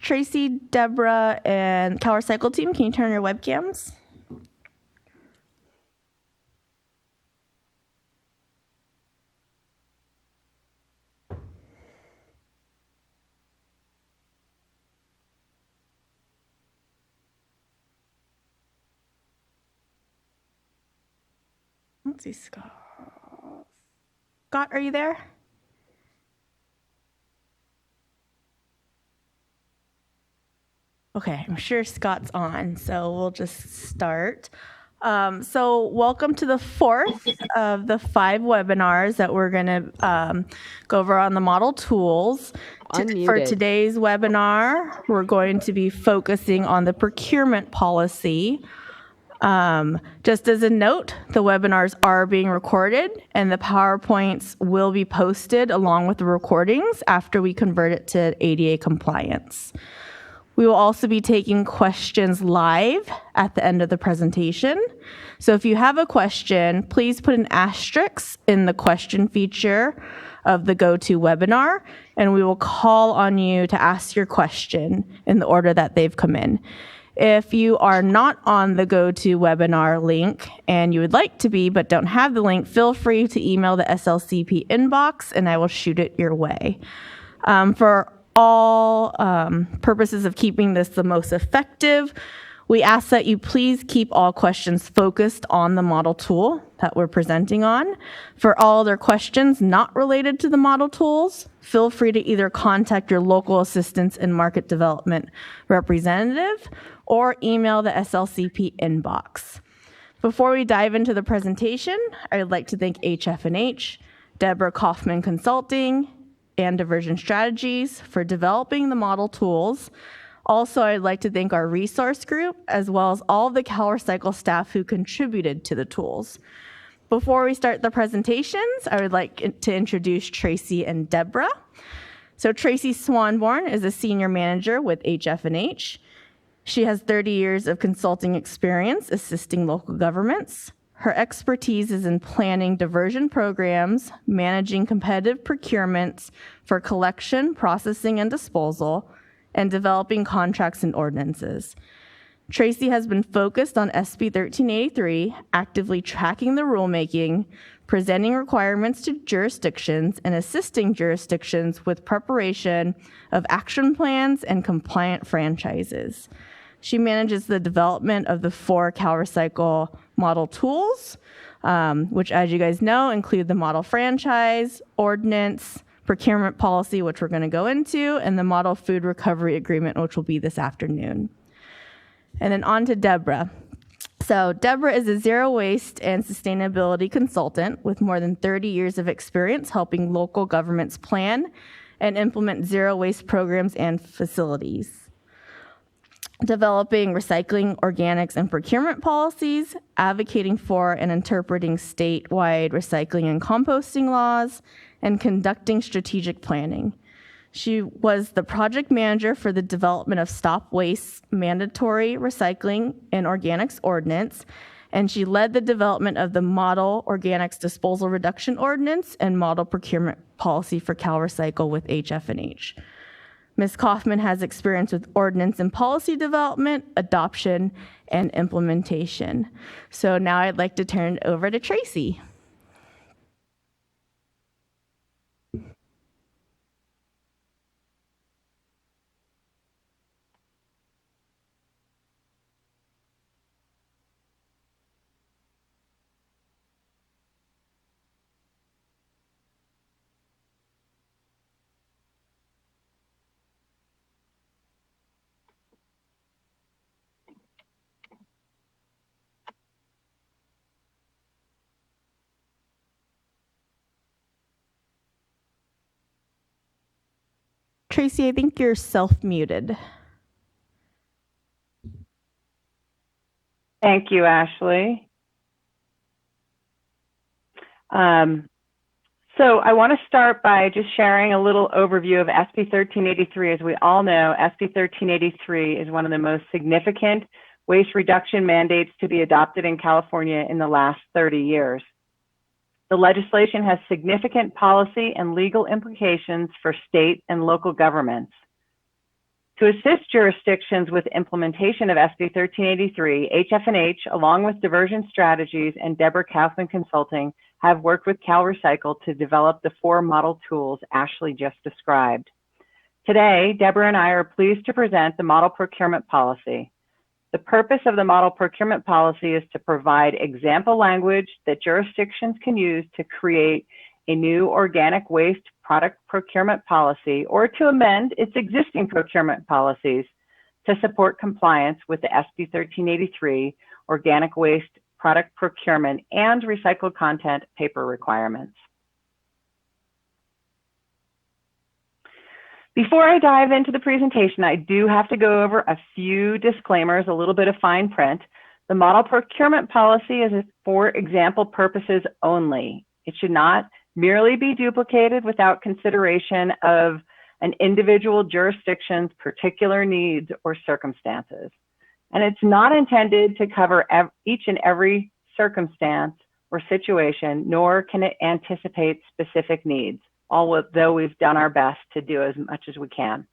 Tracy, Deborah, and CalRecycle team, can you turn your webcams? Let's see, Scott. Scott, are you there? Okay, I'm sure Scott's on, so we'll just start. So welcome to the fourth of the 5 webinars that we're going to go over on the model tools. For today's webinar, we're going to be focusing on the procurement policy. Just as a note, the webinars are being recorded and the PowerPoints will be posted along with the recordings after we convert it to ADA compliance. We will also be taking questions live at the end of the presentation. So if you have a question, please put an asterisk in the question feature of the GoToWebinar, and we will call on you to ask your question in the order that they've come in. If you are not on the GoToWebinar link and you would like to be but don't have the link, feel free to email the SLCP inbox and I will shoot it your way. For all purposes of keeping this the most effective, we ask that you please keep all questions focused on the model tool that we're presenting on. For all other questions not related to the model tools, feel free to either contact your local assistance and market development representative or email the SLCP inbox. Before we dive into the presentation, I would like to thank HF&H, Deborah Kaufman Consulting, and Diversion Strategies for developing the model tools. Also, I'd like to thank our resource group, as well as all of the CalRecycle staff who contributed to the tools. Before we start the presentations, I would like to introduce Tracy and Deborah. So Tracy Swanborn is a senior manager with HF&H. She has 30 years of consulting experience assisting local governments. Her expertise is in planning diversion programs, managing competitive procurements for collection, processing, and disposal, and developing contracts and ordinances. Tracy has been focused on SB 1383, actively tracking the rulemaking, presenting requirements to jurisdictions, and assisting jurisdictions with preparation of action plans and compliant franchises. She manages the development of the 4 CalRecycle model tools, which, as you guys know, include the model franchise, ordinance, procurement policy, which we're going to go into, and the model food recovery agreement, which will be this afternoon. And then on to Deborah. So Deborah is a zero waste and sustainability consultant with more than 30 years of experience helping local governments plan and implement zero waste programs and facilities, developing recycling, organics, and procurement policies, advocating for and interpreting statewide recycling and composting laws, and conducting strategic planning. She was the project manager for the development of Stop Waste Mandatory Recycling and Organics Ordinance, and she led the development of the Model Organics Disposal Reduction Ordinance and Model Procurement Policy for CalRecycle with HF&H. Ms. Kaufman has experience with ordinance and policy development, adoption, and implementation. So now I'd like to turn it over to Tracy. Tracy, I think you're self-muted. Thank you, Ashley. So I want to start by just sharing a little overview of SB 1383. As we all know, SB 1383 is one of the most significant waste reduction mandates to be adopted in California in the last 30 years. The legislation has significant policy and legal implications for state and local governments. To assist jurisdictions with implementation of SB 1383, HF&H, along with Diversion Strategies and Deborah Kaufman Consulting, have worked with CalRecycle to develop the 4 model tools Ashley just described. Today, Deborah and I are pleased to present the Model Procurement Policy. The purpose of the Model Procurement Policy is to provide example language that jurisdictions can use to create a new organic waste product procurement policy or to amend its existing procurement policies to support compliance with the SB 1383 organic waste product procurement and recycled content paper requirements. Before I dive into the presentation, I do have to go over a few disclaimers, a little bit of fine print. The Model Procurement Policy is for example purposes only. It should not merely be duplicated without consideration of an individual jurisdiction's particular needs or circumstances. And it's not intended to cover each and every circumstance or situation, nor can it anticipate specific needs, although we've done our best to do as much as we can.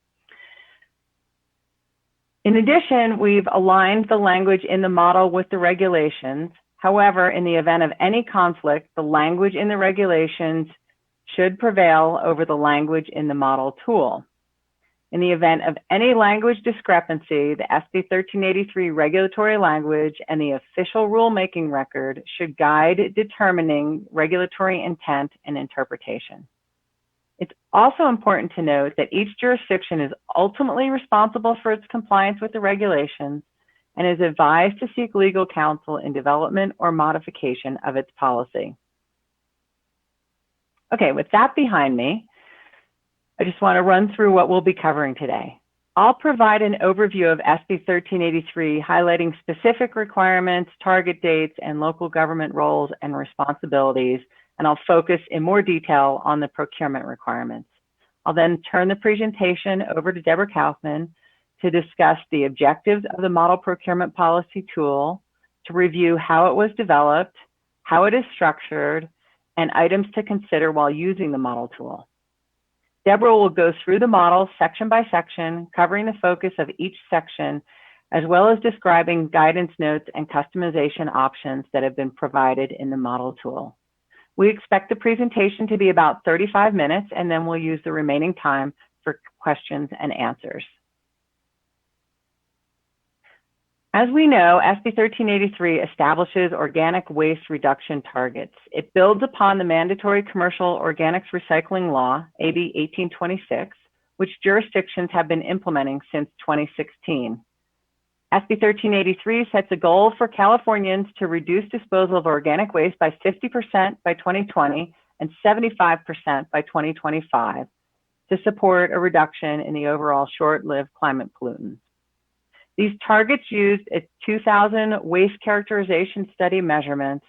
In addition, we've aligned the language in the model with the regulations. However, in the event of any conflict, the language in the regulations should prevail over the language in the model tool. In the event of any language discrepancy, the SB 1383 regulatory language and the official rulemaking record should guide determining regulatory intent and interpretation. It's also important to note that each jurisdiction is ultimately responsible for its compliance with the regulations and is advised to seek legal counsel in development or modification of its policy. Okay, with that behind me, I just want to run through what we'll be covering today. I'll provide an overview of SB 1383, highlighting specific requirements, target dates, and local government roles and responsibilities, and I'll focus in more detail on the procurement requirements. I'll then turn the presentation over to Deborah Kaufman to discuss the objectives of the Model Procurement Policy tool, to review how it was developed, how it is structured, and items to consider while using the model tool. Deborah will go through the model section by section, covering the focus of each section, as well as describing guidance notes and customization options that have been provided in the model tool. We expect the presentation to be about 35 minutes, and then we'll use the remaining time for questions and answers. As we know, SB 1383 establishes organic waste reduction targets. It builds upon the mandatory commercial organics recycling law, AB 1826, which jurisdictions have been implementing since 2016. SB 1383 sets a goal for Californians to reduce disposal of organic waste by 50% by 2020 and 75% by 2025 to support a reduction in the overall short-lived climate pollutants. These targets used a 2000 waste characterization study measurements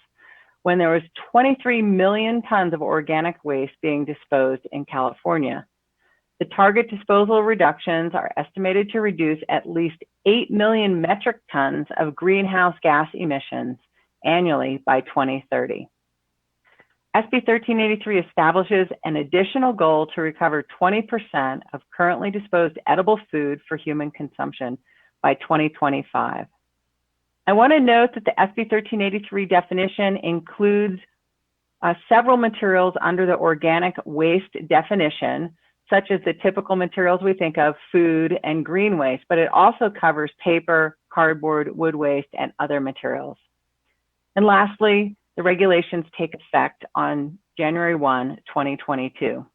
when there was 23 million tons of organic waste being disposed in California. The target disposal reductions are estimated to reduce at least 8 million metric tons of greenhouse gas emissions annually by 2030. SB 1383 establishes an additional goal to recover 20% of currently disposed edible food for human consumption by 2025. I want to note that the SB 1383 definition includes several materials under the organic waste definition, such as the typical materials we think of, food and green waste, but it also covers paper, cardboard, wood waste, and other materials. And lastly, the regulations take effect on January 1, 2022.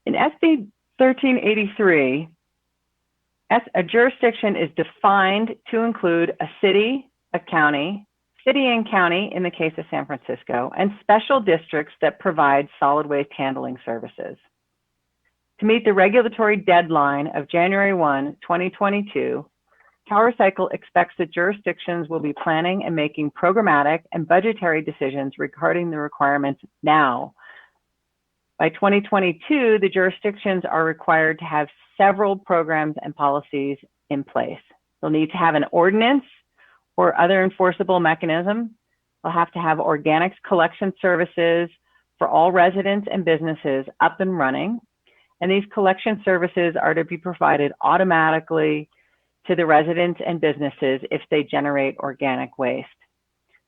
In SB 1383, a jurisdiction is defined to include a city, a county, city and county in the case of San Francisco, and special districts that provide solid waste handling services. To meet the regulatory deadline of January 1, 2022, CalRecycle expects that jurisdictions will be planning and making programmatic and budgetary decisions regarding the requirements now. By 2022, the jurisdictions are required to have several programs and policies in place. They'll need to have an ordinance or other enforceable mechanism. They'll have to have organics collection services for all residents and businesses up and running. and these collection services are to be provided automatically to the residents and businesses if they generate organic waste.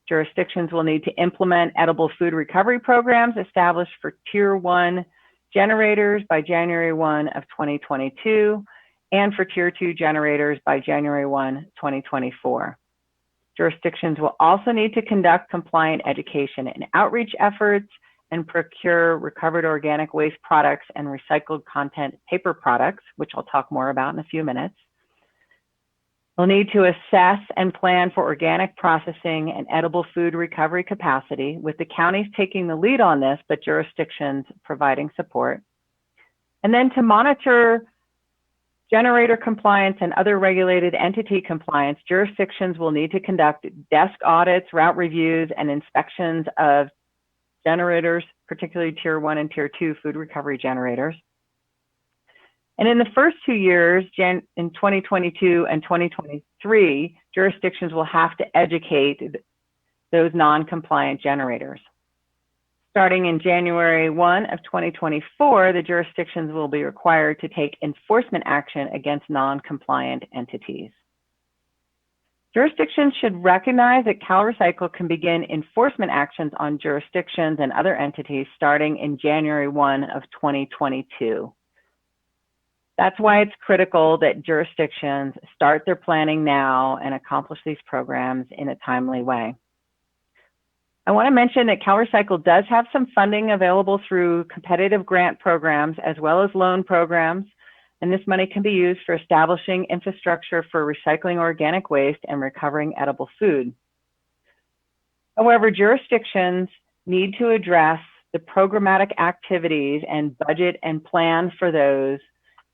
Jurisdictions will need to implement edible food recovery programs established for Tier 1 generators by January 1 of 2022 and for Tier 2 generators by January 1, 2024. Jurisdictions will also need to conduct compliant education and outreach efforts and procure recovered organic waste products and recycled content paper products, which I'll talk more about in a few minutes. They'll need to assess and plan for organic processing and edible food recovery capacity, with the counties taking the lead on this, but jurisdictions providing support. And then to monitor generator compliance and other regulated entity compliance, jurisdictions will need to conduct desk audits, route reviews, and inspections of generators, particularly Tier 1 and Tier 2 food recovery generators. And in the first 2 years, in 2022 and 2023, jurisdictions will have to educate those non-compliant generators. Starting in January 1 of 2024, the jurisdictions will be required to take enforcement action against non-compliant entities. Jurisdictions should recognize that CalRecycle can begin enforcement actions on jurisdictions and other entities starting in January 1 of 2022. That's why it's critical that jurisdictions start their planning now and accomplish these programs in a timely way. I want to mention that CalRecycle does have some funding available through competitive grant programs as well as loan programs, and this money can be used for establishing infrastructure for recycling organic waste and recovering edible food. However, jurisdictions need to address the programmatic activities and budget and plan for those,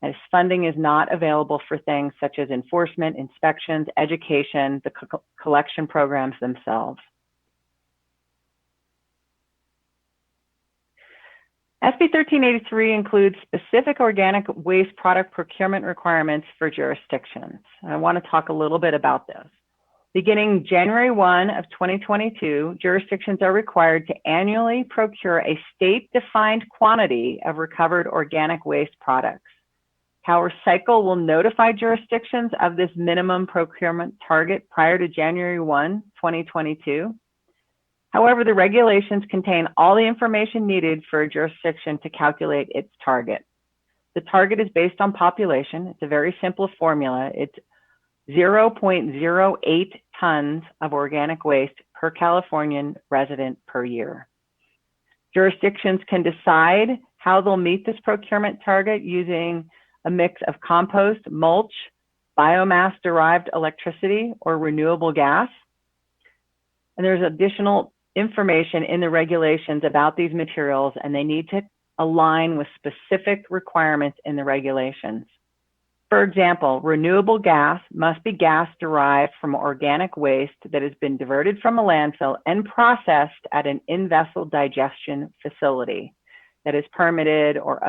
as funding is not available for things such as enforcement, inspections, education, the collection programs themselves. SB 1383 includes specific organic waste product procurement requirements for jurisdictions. I want to talk a little bit about this. Beginning January 1 of 2022, jurisdictions are required to annually procure a state-defined quantity of recovered organic waste products. CalRecycle will notify jurisdictions of this minimum procurement target prior to January 1, 2022. However, the regulations contain all the information needed for a jurisdiction to calculate its target. The target is based on population. It's a very simple formula. It's 0.08 tons of organic waste per Californian resident per year. Jurisdictions can decide how they'll meet this procurement target using a mix of compost, mulch, biomass-derived electricity, or renewable gas. And there's additional information in the regulations about these materials, and they need to align with specific requirements in the regulations. For example, renewable gas must be gas derived from organic waste that has been diverted from a landfill and processed at an in-vessel digestion facility that is permitted or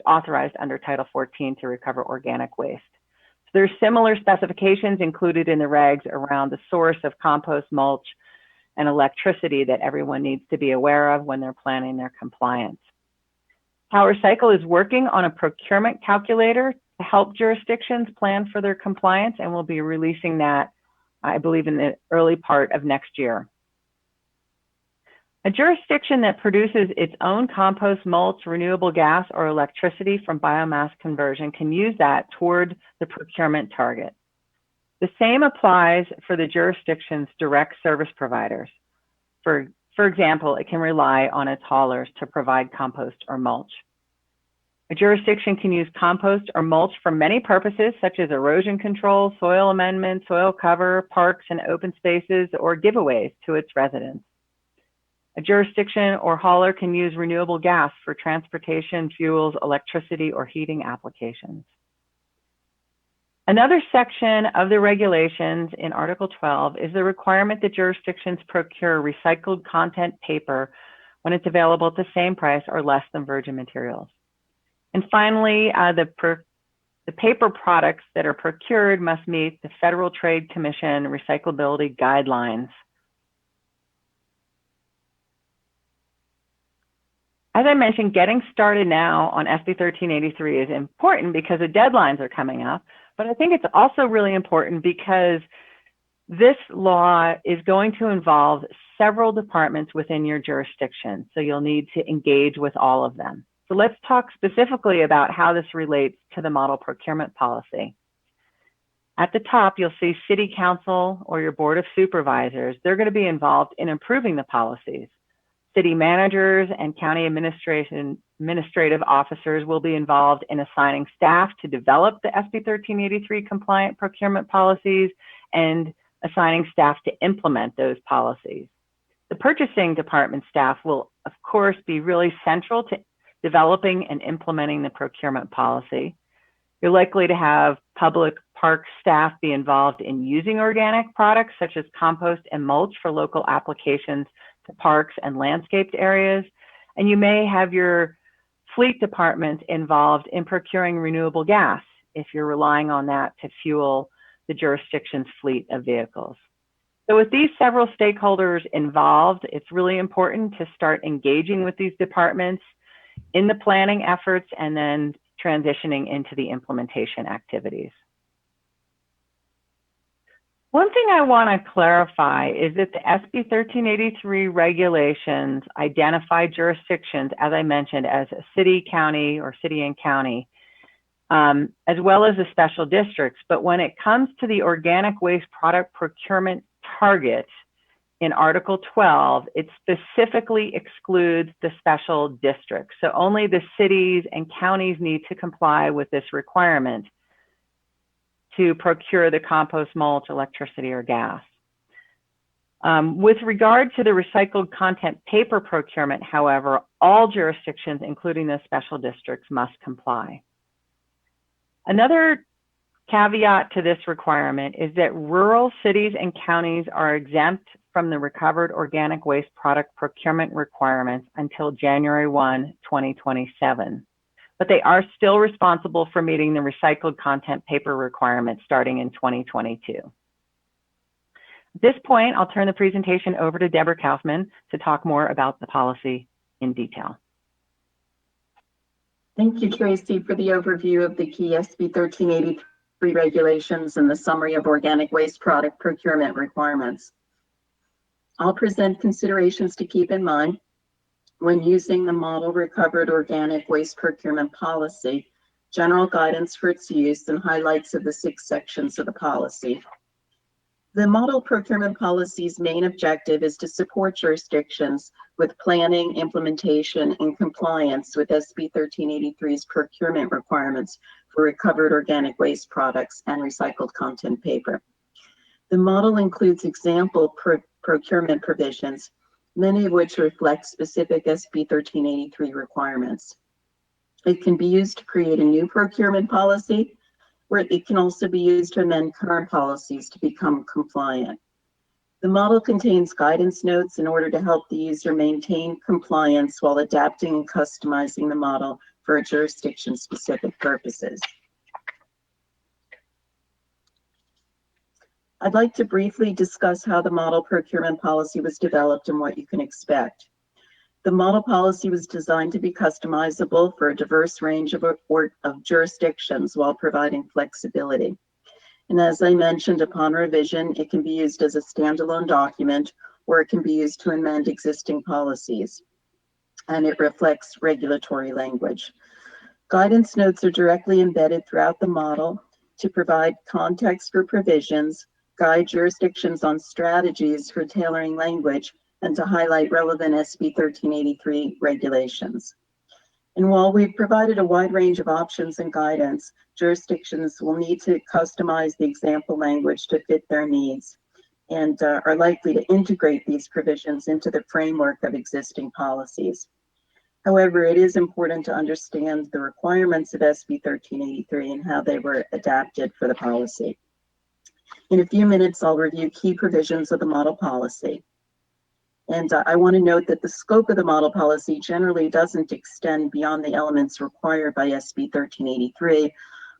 authorized under Title 14 to recover organic waste. So there's similar specifications included in the regs around the source of compost, mulch, and electricity that everyone needs to be aware of when they're planning their compliance. CalRecycle is working on a procurement calculator to help jurisdictions plan for their compliance, and we'll be releasing that, I believe, in the early part of next year. A jurisdiction that produces its own compost, mulch, renewable gas, or electricity from biomass conversion can use that toward the procurement target. The same applies for the jurisdiction's direct service providers. For example, it can rely on its haulers to provide compost or mulch. A jurisdiction can use compost or mulch for many purposes, such as erosion control, soil amendment, soil cover, parks and open spaces, or giveaways to its residents. A jurisdiction or hauler can use renewable gas for transportation, fuels, electricity, or heating applications. Another section of the regulations in Article 12 is the requirement that jurisdictions procure recycled content paper when it's available at the same price or less than virgin materials. And finally, the paper products that are procured must meet the Federal Trade Commission recyclability guidelines. As I mentioned, getting started now on SB 1383 is important because the deadlines are coming up, but I think it's also really important because this law is going to involve several departments within your jurisdiction, so you'll need to engage with all of them. So let's talk specifically about how this relates to the model procurement policy. At the top, you'll see City Council or your Board of Supervisors. They're going to be involved in improving the policies. City managers and county administrative officers will be involved in assigning staff to develop the SB 1383 compliant procurement policies and assigning staff to implement those policies. The purchasing department staff will, of course, be really central to developing and implementing the procurement policy. You're likely to have public park staff be involved in using organic products such as compost and mulch for local applications to parks and landscaped areas. And you may have your fleet department involved in procuring renewable gas if you're relying on that to fuel the jurisdiction's fleet of vehicles. So with these several stakeholders involved, it's really important to start engaging with these departments in the planning efforts and then transitioning into the implementation activities. One thing I want to clarify is that the SB 1383 regulations identify jurisdictions, as I mentioned, as a city, county, or city and county, as well as the special districts. But when it comes to the organic waste product procurement target in Article 12, it specifically excludes the special districts. So only the cities and counties need to comply with this requirement to procure the compost, mulch, electricity, or gas. With regard to the recycled content paper procurement, however, all jurisdictions, including the special districts, must comply. Another caveat to this requirement is that rural cities and counties are exempt from the recovered organic waste product procurement requirements until January 1, 2027. But they are still responsible for meeting the recycled content paper requirements starting in 2022. At this point, I'll turn the presentation over to Deborah Kaufman to talk more about the policy in detail. Thank you, Tracy, for the overview of the key SB 1383 regulations and the summary of organic waste product procurement requirements. I'll present considerations to keep in mind when using the model recovered organic waste procurement policy, general guidance for its use, and highlights of the 6 sections of the policy. The model procurement policy's main objective is to support jurisdictions with planning, implementation, and compliance with SB 1383's procurement requirements for recovered organic waste products and recycled content paper. The model includes example procurement provisions, many of which reflect specific SB 1383 requirements. It can be used to create a new procurement policy, where it can also be used to amend current policies to become compliant. The model contains guidance notes in order to help the user maintain compliance while adapting and customizing the model for a jurisdiction-specific purposes. I'd like to briefly discuss how the model procurement policy was developed and what you can expect. The model policy was designed to be customizable for a diverse range of jurisdictions while providing flexibility. And as I mentioned, upon revision, it can be used as a standalone document, or it can be used to amend existing policies. And it reflects regulatory language. Guidance notes are directly embedded throughout the model to provide context for provisions, guide jurisdictions on strategies for tailoring language, and to highlight relevant SB 1383 regulations. And while we've provided a wide range of options and guidance, jurisdictions will need to customize the example language to fit their needs and are likely to integrate these provisions into the framework of existing policies. However, it is important to understand the requirements of SB 1383 and how they were adapted for the policy. In a few minutes, I'll review key provisions of the model policy. And I want to note that the scope of the model policy generally doesn't extend beyond the elements required by SB 1383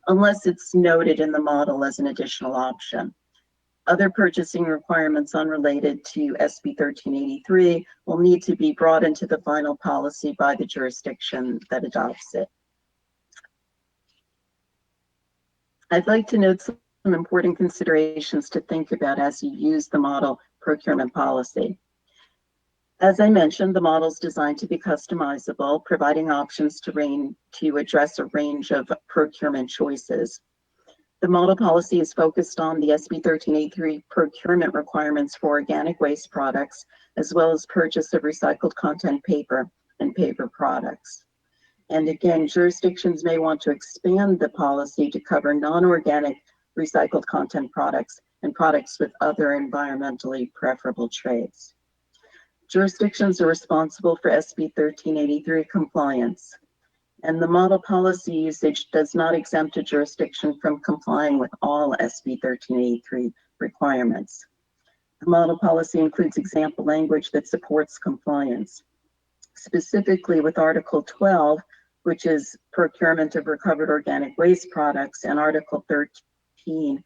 unless it's noted in the model as an additional option. Other purchasing requirements unrelated to SB 1383 will need to be brought into the final policy by the jurisdiction that adopts it. I'd like to note some important considerations to think about as you use the model procurement policy. As I mentioned, the model is designed to be customizable, providing options to address a range of procurement choices. The model policy is focused on the SB 1383 procurement requirements for organic waste products, as well as purchase of recycled content paper and paper products. And again, jurisdictions may want to expand the policy to cover non-organic recycled content products and products with other environmentally preferable trades. Jurisdictions are responsible for SB 1383 compliance, and the model policy usage does not exempt a jurisdiction from complying with all SB 1383 requirements. The model policy includes example language that supports compliance, specifically with Article 12, which is procurement of recovered organic waste products, and Article 13,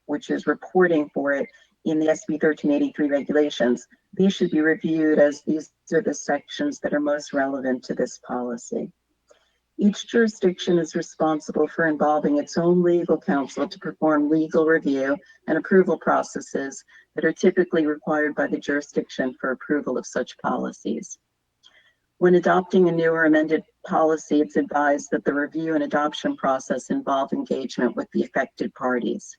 which is reporting for it in the SB 1383 regulations. These should be reviewed as these are the sections that are most relevant to this policy. Each jurisdiction is responsible for involving its own legal counsel to perform legal review and approval processes that are typically required by the jurisdiction for approval of such policies. When adopting a new or amended policy, it's advised that the review and adoption process involve engagement with the affected parties.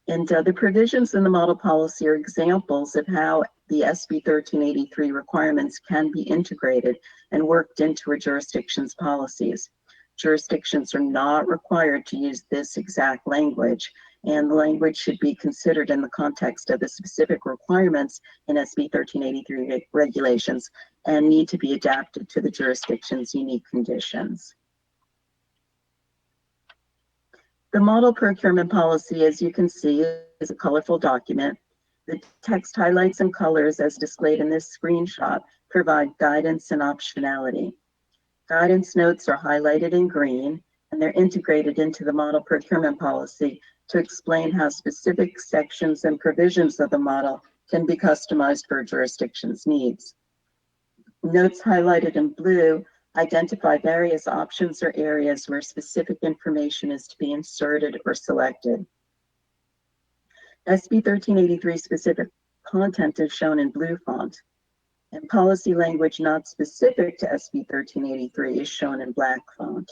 And the provisions in the model policy are examples of how the SB 1383 requirements can be integrated and worked into a jurisdiction's policies. Jurisdictions are not required to use this exact language, and the language should be considered in the context of the specific requirements in SB 1383 regulations and need to be adapted to the jurisdiction's unique conditions. The model procurement policy, as you can see, is a colorful document. The text highlights and colors, as displayed in this screenshot, provide guidance and optionality. Guidance notes are highlighted in green, and they're integrated into the model procurement policy to explain how specific sections and provisions of the model can be customized for a jurisdiction's needs. Notes highlighted in blue identify various options or areas where specific information is to be inserted or selected. SB 1383 specific content is shown in blue font, and policy language not specific to SB 1383 is shown in black font.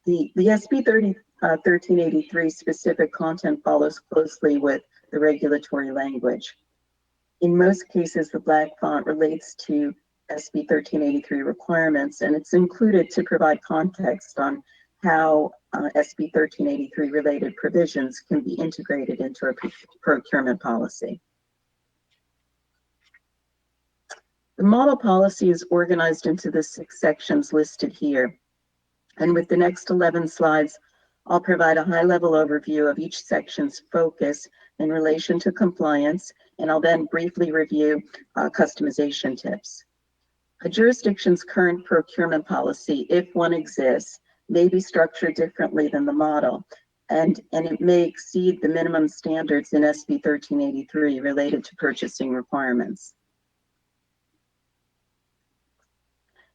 The SB 1383 specific content follows closely with the regulatory language. In most cases, the black font relates to SB 1383 requirements, and it's included to provide context on how SB 1383 related provisions can be integrated into a procurement policy. The model policy is organized into the 6 sections listed here. And with the next 11 slides, I'll provide a high-level overview of each section's focus in relation to compliance, and I'll then briefly review customization tips. A jurisdiction's current procurement policy, if one exists, may be structured differently than the model, and it may exceed the minimum standards in SB 1383 related to purchasing requirements.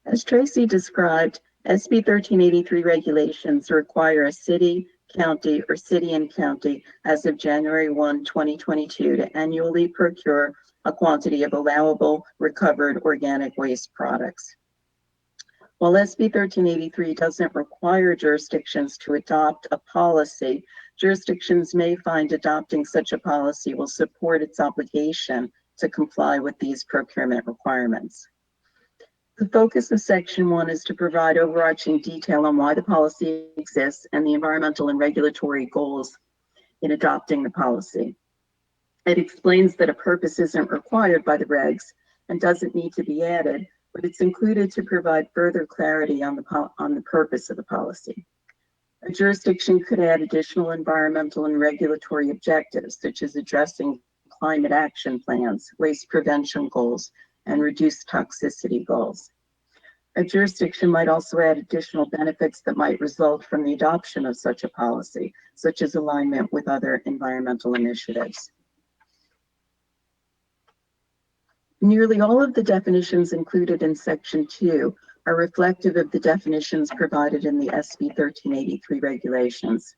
As Tracy described, SB 1383 regulations require a city, county, or city and county as of January 1, 2022 to annually procure a quantity of allowable recovered organic waste products. While SB 1383 doesn't require jurisdictions to adopt a policy, jurisdictions may find adopting such a policy will support its obligation to comply with these procurement requirements. The focus of Section 1 is to provide overarching detail on why the policy exists and the environmental and regulatory goals in adopting the policy. It explains that a purpose isn't required by the regs and doesn't need to be added, but it's included to provide further clarity on the purpose of the policy. A jurisdiction could add additional environmental and regulatory objectives, such as addressing climate action plans, waste prevention goals, and reduced toxicity goals. A jurisdiction might also add additional benefits that might result from the adoption of such a policy, such as alignment with other environmental initiatives. Nearly all of the definitions included in Section 2 are reflective of the definitions provided in the SB 1383 regulations.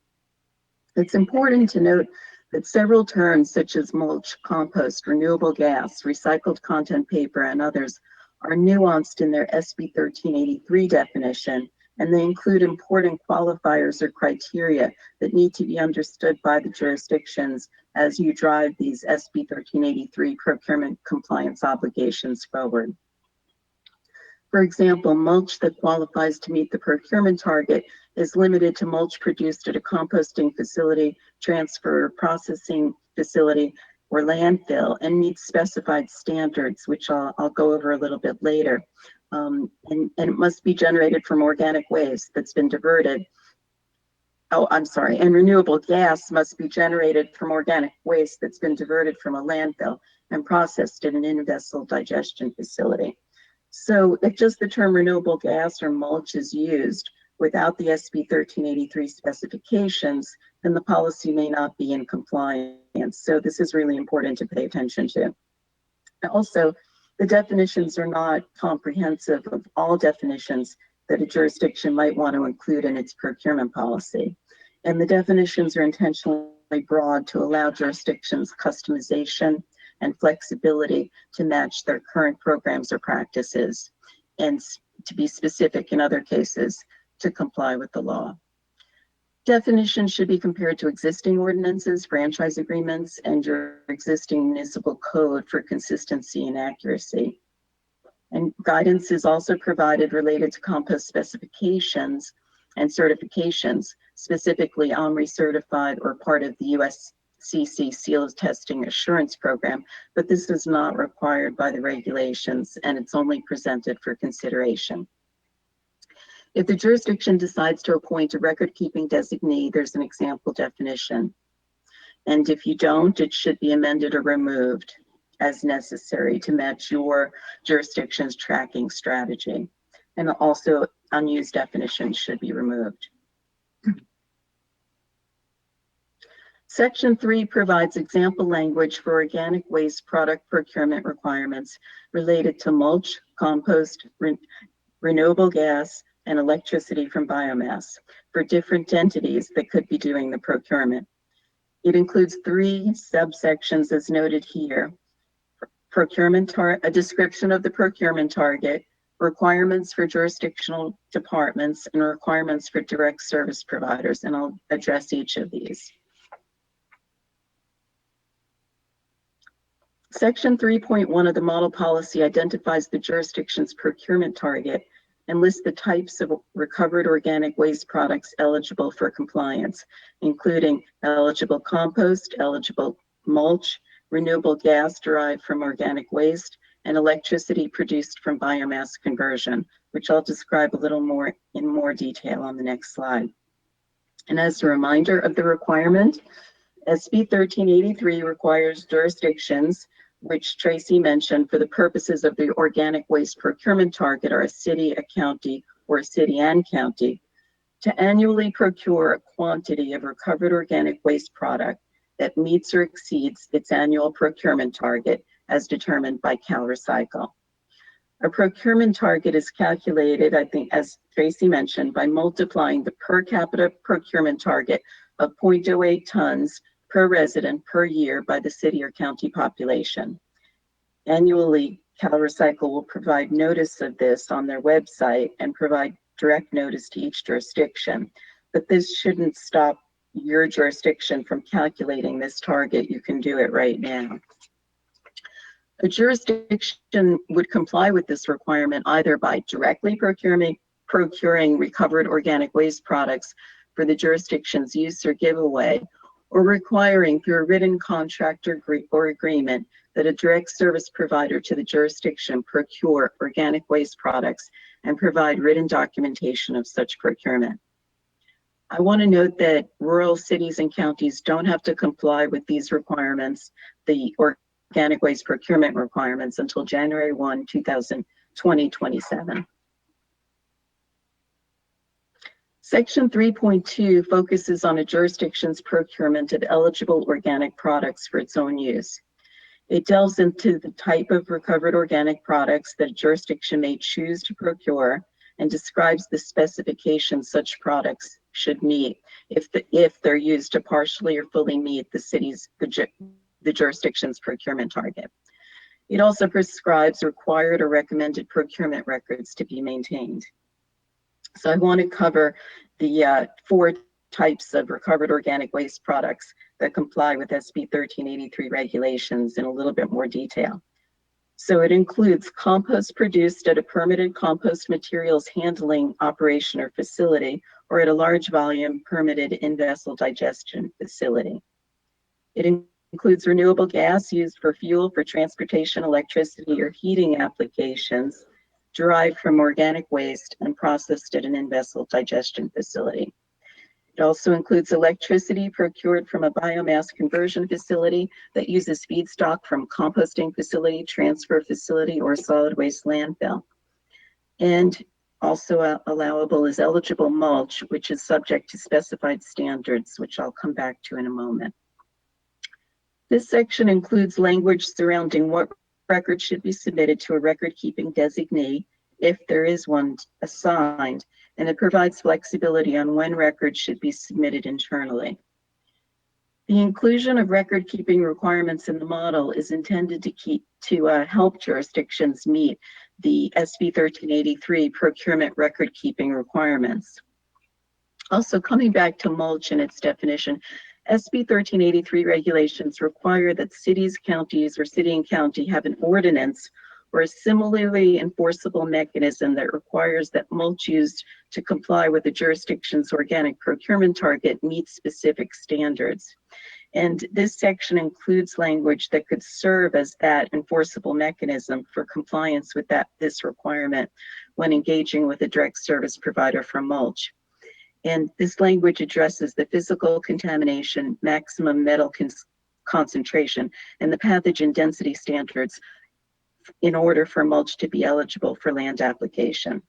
It's important to note that several terms such as mulch, compost, renewable gas, recycled content paper, and others are nuanced in their SB 1383 definition, and they include important qualifiers or criteria that need to be understood by the jurisdictions as you drive these SB 1383 procurement compliance obligations forward. For example, mulch that qualifies to meet the procurement target is limited to mulch produced at a composting facility, transfer or processing facility, or landfill, and meets specified standards, which I'll go over a little bit later. And it must be generated from organic waste that's been diverted. And renewable gas must be generated from organic waste that's been diverted from a landfill and processed in an in-vessel digestion facility. So if just the term renewable gas or mulch is used without the SB 1383 specifications, then the policy may not be in compliance. So this is really important to pay attention to. Also, the definitions are not comprehensive of all definitions that a jurisdiction might want to include in its procurement policy. And the definitions are intentionally broad to allow jurisdictions customization and flexibility to match their current programs or practices, and to be specific in other cases to comply with the law. Definitions should be compared to existing ordinances, franchise agreements, and your existing municipal code for consistency and accuracy. And guidance is also provided related to compost specifications and certifications, specifically OMRI certified or part of the USCC Seal of Testing Assurance Program, but this is not required by the regulations and it's only presented for consideration. If the jurisdiction decides to appoint a record-keeping designee, there's an example definition. And if you don't, it should be amended or removed as necessary to match your jurisdiction's tracking strategy. And also, unused definitions should be removed. Section 3 provides example language for organic waste product procurement requirements related to mulch, compost, renewable gas, and electricity from biomass for different entities that could be doing the procurement. It includes 3 subsections as noted here: a description of the procurement target, requirements for jurisdictional departments, and requirements for direct service providers, and I'll address each of these. Section 3.1 of the model policy identifies the jurisdiction's procurement target and lists the types of recovered organic waste products eligible for compliance, including eligible compost, eligible mulch, renewable gas derived from organic waste, and electricity produced from biomass conversion, which I'll describe a little more in more detail on the next slide. And as a reminder of the requirement, SB 1383 requires jurisdictions, which Tracy mentioned, for the purposes of the organic waste procurement target, are a city, a county, or a city and county, to annually procure a quantity of recovered organic waste product that meets or exceeds its annual procurement target as determined by CalRecycle. A procurement target is calculated, I think, as Tracy mentioned, by multiplying the per capita procurement target of 0.08 tons per resident per year by the city or county population. Annually, CalRecycle will provide notice of this on their website and provide direct notice to each jurisdiction. But this shouldn't stop your jurisdiction from calculating this target. You can do it right now. A jurisdiction would comply with this requirement either by directly procuring recovered organic waste products for the jurisdiction's use or giveaway, or requiring through a written contract or agreement that a direct service provider to the jurisdiction procure organic waste products and provide written documentation of such procurement. I want to note that rural cities and counties don't have to comply with these requirements, the organic waste procurement requirements, until January 1, 2027. Section 3.2 focuses on a jurisdiction's procurement of eligible organic products for its own use. It delves into the type of recovered organic products that a jurisdiction may choose to procure and describes the specifications such products should meet if they're used to partially or fully meet the jurisdiction's procurement target. It also prescribes required or recommended procurement records to be maintained. So I want to cover the 4 types of recovered organic waste products that comply with SB 1383 regulations in a little bit more detail. So it includes compost produced at a permitted compost materials handling operation or facility, or at a large volume permitted in-vessel digestion facility. It includes renewable gas used for fuel for transportation, electricity, or heating applications derived from organic waste and processed at an in-vessel digestion facility. It also includes electricity procured from a biomass conversion facility that uses feedstock from composting facility, transfer facility, or solid waste landfill. And also allowable is eligible mulch, which is subject to specified standards, which I'll come back to in a moment. This section includes language surrounding what record should be submitted to a record-keeping designee, if there is one assigned, and it provides flexibility on when records should be submitted internally. The inclusion of record-keeping requirements in the model is intended to help jurisdictions meet the SB 1383 procurement record-keeping requirements. Also, coming back to mulch and its definition, SB 1383 regulations require that cities, counties, or city and county have an ordinance or a similarly enforceable mechanism that requires that mulch used to comply with the jurisdiction's organic procurement target meet specific standards. And this section includes language that could serve as that enforceable mechanism for compliance with this requirement when engaging with a direct service provider for mulch. And this language addresses the physical contamination, maximum metal concentration, and the pathogen density standards in order for mulch to be eligible for land application.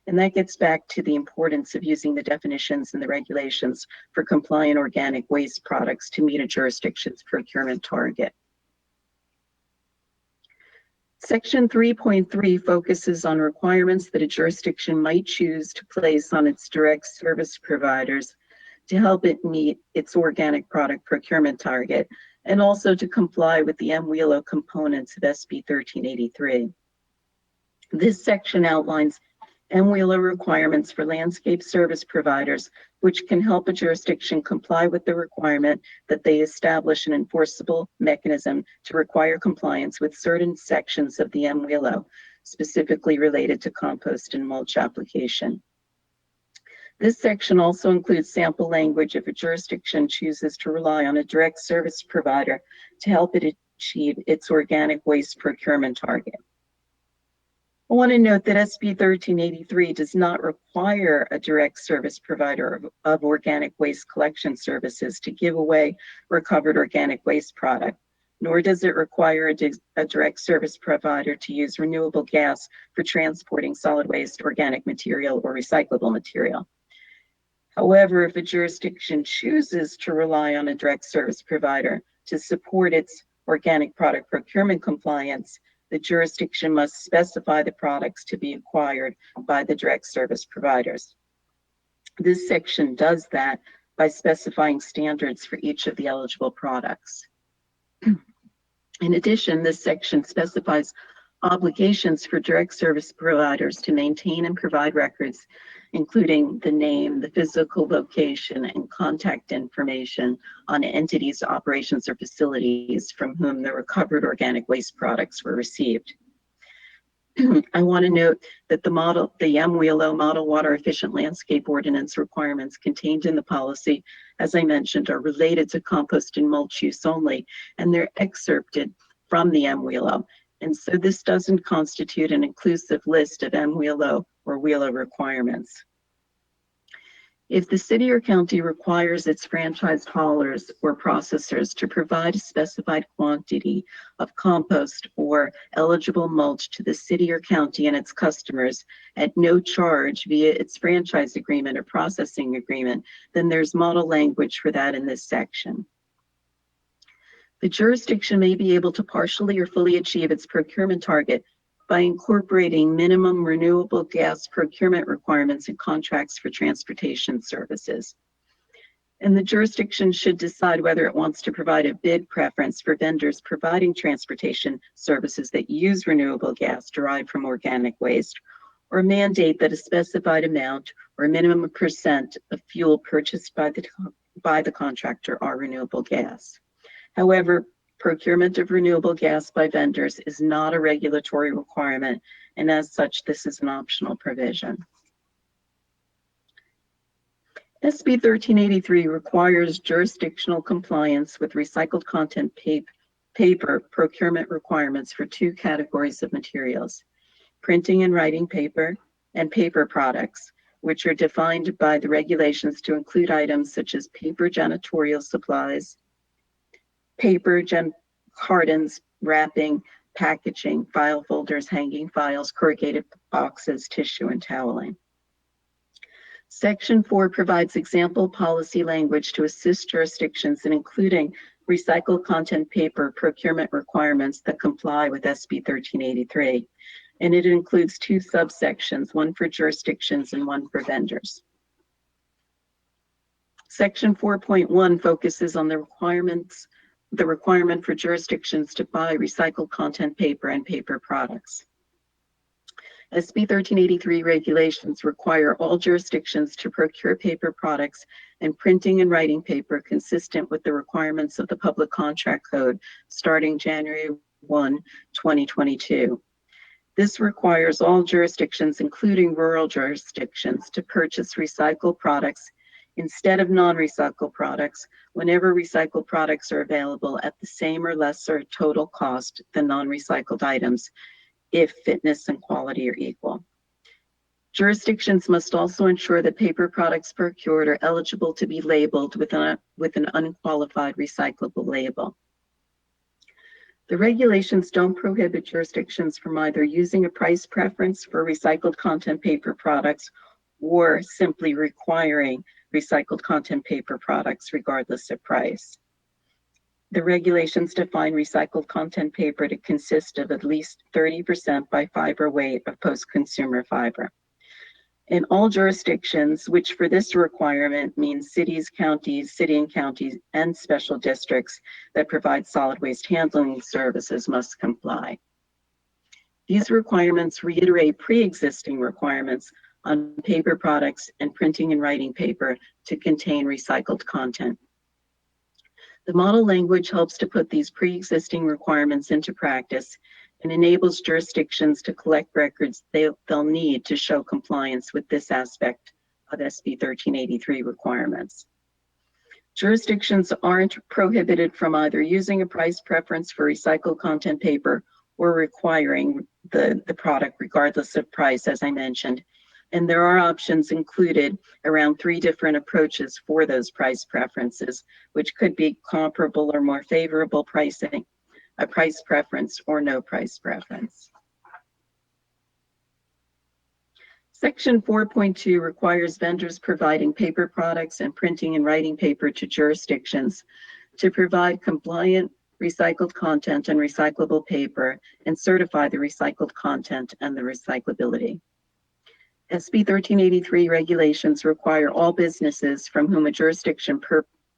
And that gets back to the importance of using the definitions and the regulations for compliant organic waste products to meet a jurisdiction's procurement target. Section 3.3 focuses on requirements that a jurisdiction might choose to place on its direct service providers to help it meet its organic product procurement target, and also to comply with the MWELO components of SB 1383. This section outlines MWELO requirements for landscape service providers, which can help a jurisdiction comply with the requirement that they establish an enforceable mechanism to require compliance with certain sections of the MWELO, specifically related to compost and mulch application. This section also includes sample language if a jurisdiction chooses to rely on a direct service provider to help it achieve its organic waste procurement target. I want to note that SB 1383 does not require a direct service provider of organic waste collection services to give away recovered organic waste product, nor does it require a direct service provider to use renewable gas for transporting solid waste, organic material, or recyclable material. However, if a jurisdiction chooses to rely on a direct service provider to support its organic product procurement compliance, the jurisdiction must specify the products to be acquired by the direct service providers. This section does that by specifying standards for each of the eligible products. In addition, this section specifies obligations for direct service providers to maintain and provide records, including the name, the physical location, and contact information on entities, operations, or facilities from whom the recovered organic waste products were received. I want to note that the MWELO Model Water Efficient Landscape Ordinance requirements contained in the policy, as I mentioned, are related to compost and mulch use only, and they're excerpted from the MWELO. And so this doesn't constitute an inclusive list of MWELO or WELO requirements. If the city or county requires its franchised haulers or processors to provide a specified quantity of compost or eligible mulch to the city or county and its customers at no charge via its franchise agreement or processing agreement, then there's model language for that in this section. The jurisdiction may be able to partially or fully achieve its procurement target by incorporating minimum renewable gas procurement requirements in contracts for transportation services. And the jurisdiction should decide whether it wants to provide a bid preference for vendors providing transportation services that use renewable gas derived from organic waste, or mandate that a specified amount or minimum percent of fuel purchased by the contractor are renewable gas. However, procurement of renewable gas by vendors is not a regulatory requirement, and as such, this is an optional provision. SB 1383 requires jurisdictional compliance with recycled content paper procurement requirements for two categories of materials: printing and writing paper and paper products, which are defined by the regulations to include items such as paper janitorial supplies, paper cartons, wrapping, packaging, file folders, hanging files, corrugated boxes, tissue, and toweling. Section 4 provides example policy language to assist jurisdictions in including recycled content paper procurement requirements that comply with SB 1383. And it includes two subsections, one for jurisdictions and one for vendors. Section 4.1 focuses on the requirement for jurisdictions to buy recycled content paper and paper products. SB 1383 regulations require all jurisdictions to procure paper products and printing and writing paper consistent with the requirements of the Public Contract Code starting January 1, 2022. This requires all jurisdictions, including rural jurisdictions, to purchase recycled products instead of non-recycled products whenever recycled products are available at the same or lesser total cost than non-recycled items if fitness and quality are equal. Jurisdictions must also ensure that paper products procured are eligible to be labeled with an unqualified recyclable label. The regulations don't prohibit jurisdictions from either using a price preference for recycled content paper products or simply requiring recycled content paper products regardless of price. The regulations define recycled content paper to consist of at least 30% by fiber weight of post-consumer fiber. In all jurisdictions, which for this requirement means cities, counties, city and counties, and special districts that provide solid waste handling services must comply. These requirements reiterate pre-existing requirements on paper products and printing and writing paper to contain recycled content. The model language helps to put these pre-existing requirements into practice and enables jurisdictions to collect records they'll need to show compliance with this aspect of SB 1383 requirements. Jurisdictions aren't prohibited from either using a price preference for recycled content paper or requiring the product regardless of price, as I mentioned. And there are options included around 3 different approaches for those price preferences, which could be comparable or more favorable pricing, a price preference, or no price preference. Section 4.2 requires vendors providing paper products and printing and writing paper to jurisdictions to provide compliant recycled content and recyclable paper and certify the recycled content and the recyclability. SB 1383 regulations require all businesses from whom a jurisdiction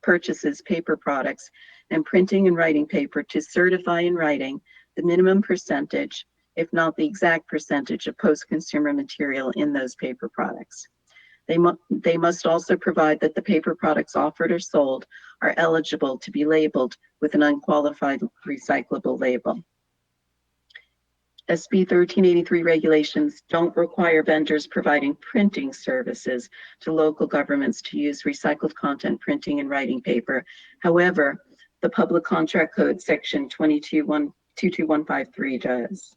purchases paper products and printing and writing paper to certify in writing the minimum percentage, if not the exact percentage, of post-consumer material in those paper products. They must also provide that the paper products offered or sold are eligible to be labeled with an unqualified recyclable label. SB 1383 regulations don't require vendors providing printing services to local governments to use recycled content printing and writing paper. However, the Public Contract Code section 22153 does.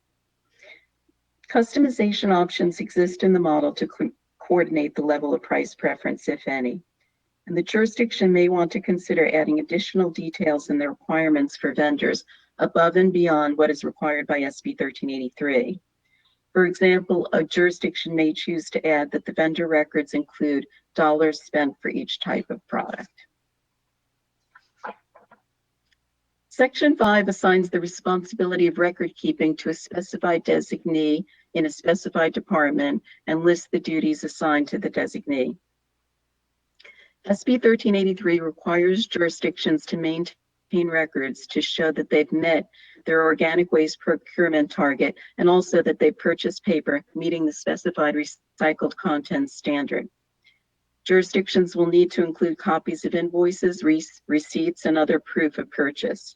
Customization options exist in the model to coordinate the level of price preference, if any. And the jurisdiction may want to consider adding additional details in the requirements for vendors above and beyond what is required by SB 1383. For example, a jurisdiction may choose to add that the vendor records include dollars spent for each type of product. Section 5 assigns the responsibility of record keeping to a specified designee in a specified department and lists the duties assigned to the designee. SB 1383 requires jurisdictions to maintain records to show that they've met their organic waste procurement target and also that they purchased paper meeting the specified recycled content standard. Jurisdictions will need to include copies of invoices, receipts, and other proof of purchase.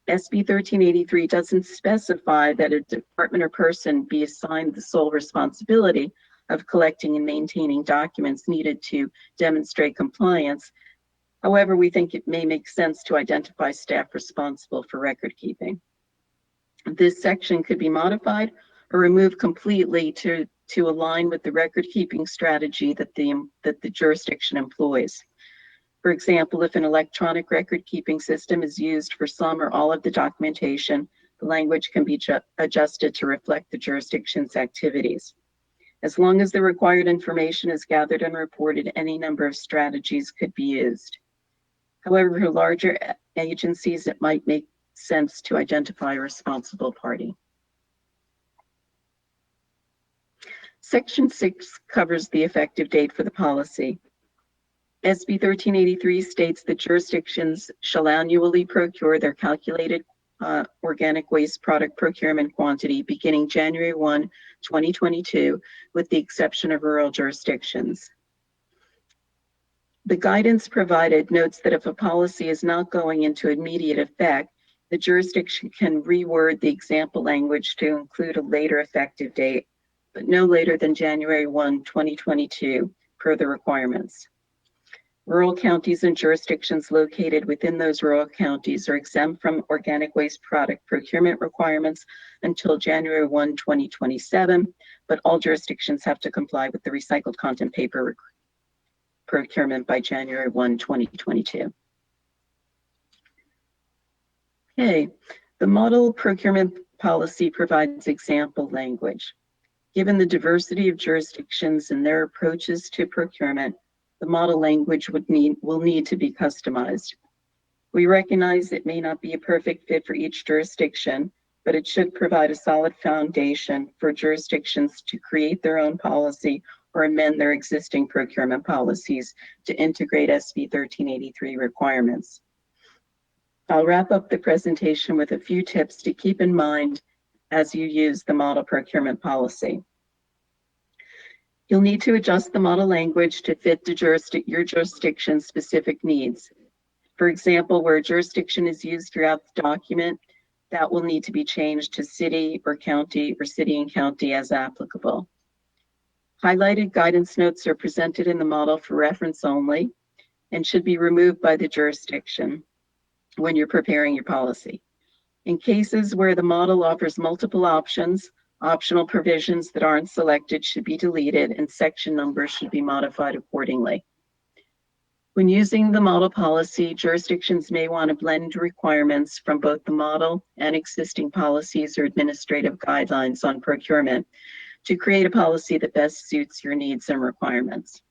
SB 1383 doesn't specify that a department or person be assigned the sole responsibility of collecting and maintaining documents needed to demonstrate compliance. However, we think it may make sense to identify staff responsible for record keeping. This section could be modified or removed completely to align with the record keeping strategy that the jurisdiction employs. For example, if an electronic record keeping system is used for some or all of the documentation, the language can be adjusted to reflect the jurisdiction's activities. As long as the required information is gathered and reported, any number of strategies could be used. However, for larger agencies, it might make sense to identify a responsible party. Section 6 covers the effective date for the policy. SB 1383 states that jurisdictions shall annually procure their calculated organic waste product procurement quantity beginning January 1, 2022, with the exception of rural jurisdictions. The guidance provided notes that if a policy is not going into immediate effect, the jurisdiction can reword the example language to include a later effective date, but no later than January 1, 2022, per the requirements. Rural counties and jurisdictions located within those rural counties are exempt from organic waste product procurement requirements until January 1, 2027, but all jurisdictions have to comply with the recycled content paper procurement by January 1, 2022. Okay, the model procurement policy provides example language. Given the diversity of jurisdictions and their approaches to procurement, the model language will need to be customized. We recognize it may not be a perfect fit for each jurisdiction, but it should provide a solid foundation for jurisdictions to create their own policy or amend their existing procurement policies to integrate SB 1383 requirements. I'll wrap up the presentation with a few tips to keep in mind as you use the model procurement policy. You'll need to adjust the model language to fit your jurisdiction's specific needs. For example, where a jurisdiction is used throughout the document, that will need to be changed to city or county or city and county as applicable. Highlighted guidance notes are presented in the model for reference only and should be removed by the jurisdiction when you're preparing your policy. In cases where the model offers multiple options, optional provisions that aren't selected should be deleted and section numbers should be modified accordingly. When using the model policy, jurisdictions may want to blend requirements from both the model and existing policies or administrative guidelines on procurement to create a policy that best suits your needs and requirements.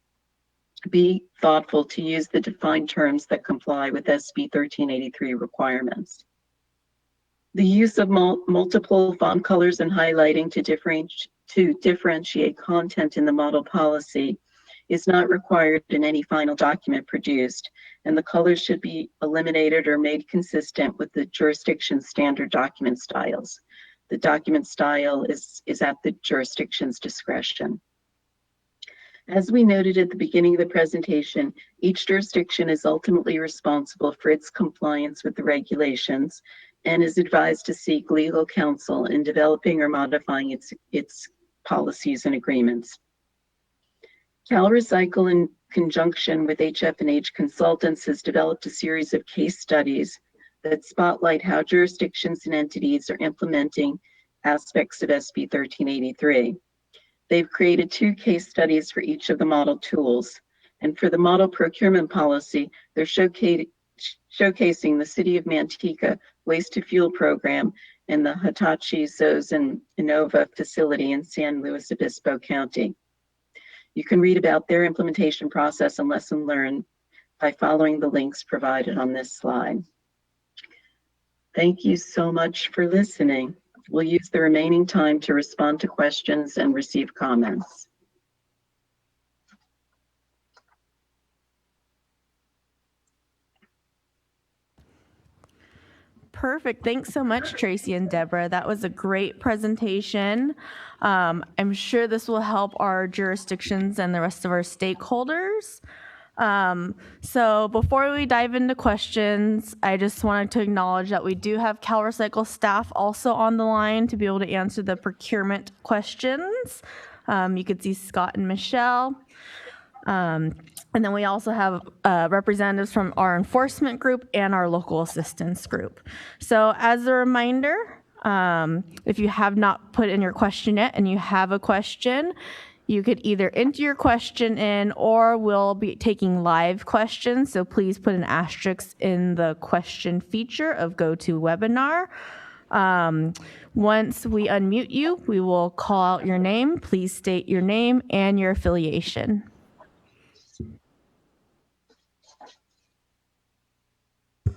Be thoughtful to use the defined terms that comply with SB 1383 requirements. The use of multiple font colors and highlighting to differentiate content in the model policy is not required in any final document produced, and the colors should be eliminated or made consistent with the jurisdiction's standard document styles. The document style is at the jurisdiction's discretion. As we noted at the beginning of the presentation, each jurisdiction is ultimately responsible for its compliance with the regulations and is advised to seek legal counsel in developing or modifying its policies and agreements. CalRecycle, in conjunction with HF&H Consultants, has developed a series of case studies that spotlight how jurisdictions and entities are implementing aspects of SB 1383. They've created 2 case studies for each of the model tools. And for the model procurement policy, they're showcasing the City of Manteca Waste to Fuel program and the Hitachi Zosen Innova facility in San Luis Obispo County. You can read about their implementation process and lesson learned by following the links provided on this slide. Thank you so much for listening. We'll use the remaining time to respond to questions and receive comments. Perfect. Thanks so much, Tracy and Deborah. That was a great presentation. I'm sure this will help our jurisdictions and the rest of our stakeholders. So before we dive into questions, I just wanted to acknowledge that we do have CalRecycle staff also on the line to be able to answer the procurement questions. You could see Scott and Michelle. And then we also have representatives from our enforcement group and our local assistance group. So as a reminder, if you have not put in your question yet and you have a question, you could either enter your question in, or we'll be taking live questions. So please put an asterisk in the question feature of GoToWebinar. Once we unmute you, we will call out your name. Please state your name and your affiliation.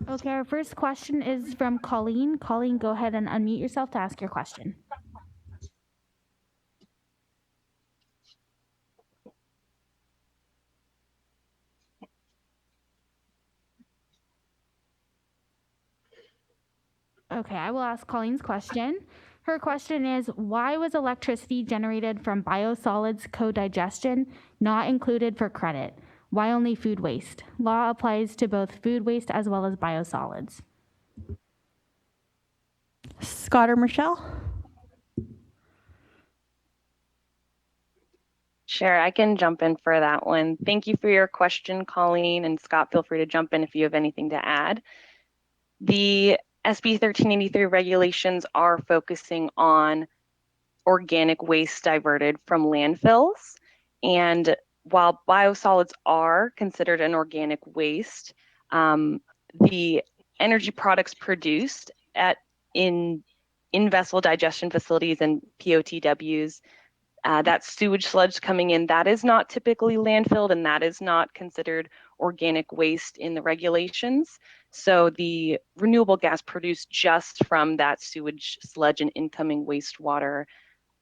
Okay, our first question is from Colleen. Colleen, go ahead and unmute yourself to ask your question. Okay, I will ask Colleen's question. Her question is, why was electricity generated from biosolids co-digestion not included for credit? Why only food waste? Law applies to both food waste as well as biosolids. Scott or Michelle? Sure, I can jump in for that one. Thank you for your question, Colleen, and Scott, feel free to jump in if you have anything to add. The SB 1383 regulations are focusing on organic waste diverted from landfills. And while biosolids are considered an organic waste, the energy products produced in vessel digestion facilities and POTWs, that sewage sludge coming in, that is not typically landfilled, and that is not considered organic waste in the regulations. So the renewable gas produced just from that sewage sludge and incoming wastewater,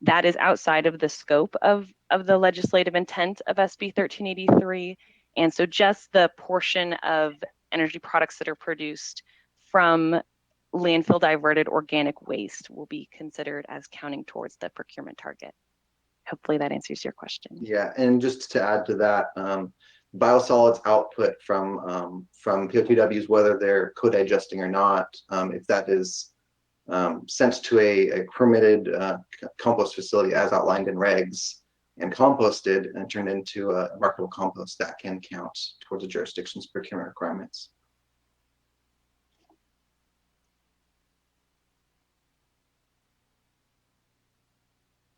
that is outside of the scope of the legislative intent of SB 1383. And so just the portion of energy products that are produced from landfill diverted organic waste will be considered as counting towards the procurement target. Hopefully that answers your question. Yeah, and just to add to that, biosolids output from POTWs, whether they're co-digesting or not, if that is sent to a permitted compost facility as outlined in regs and composted and turned into a marketable compost, that can count towards the jurisdiction's procurement requirements.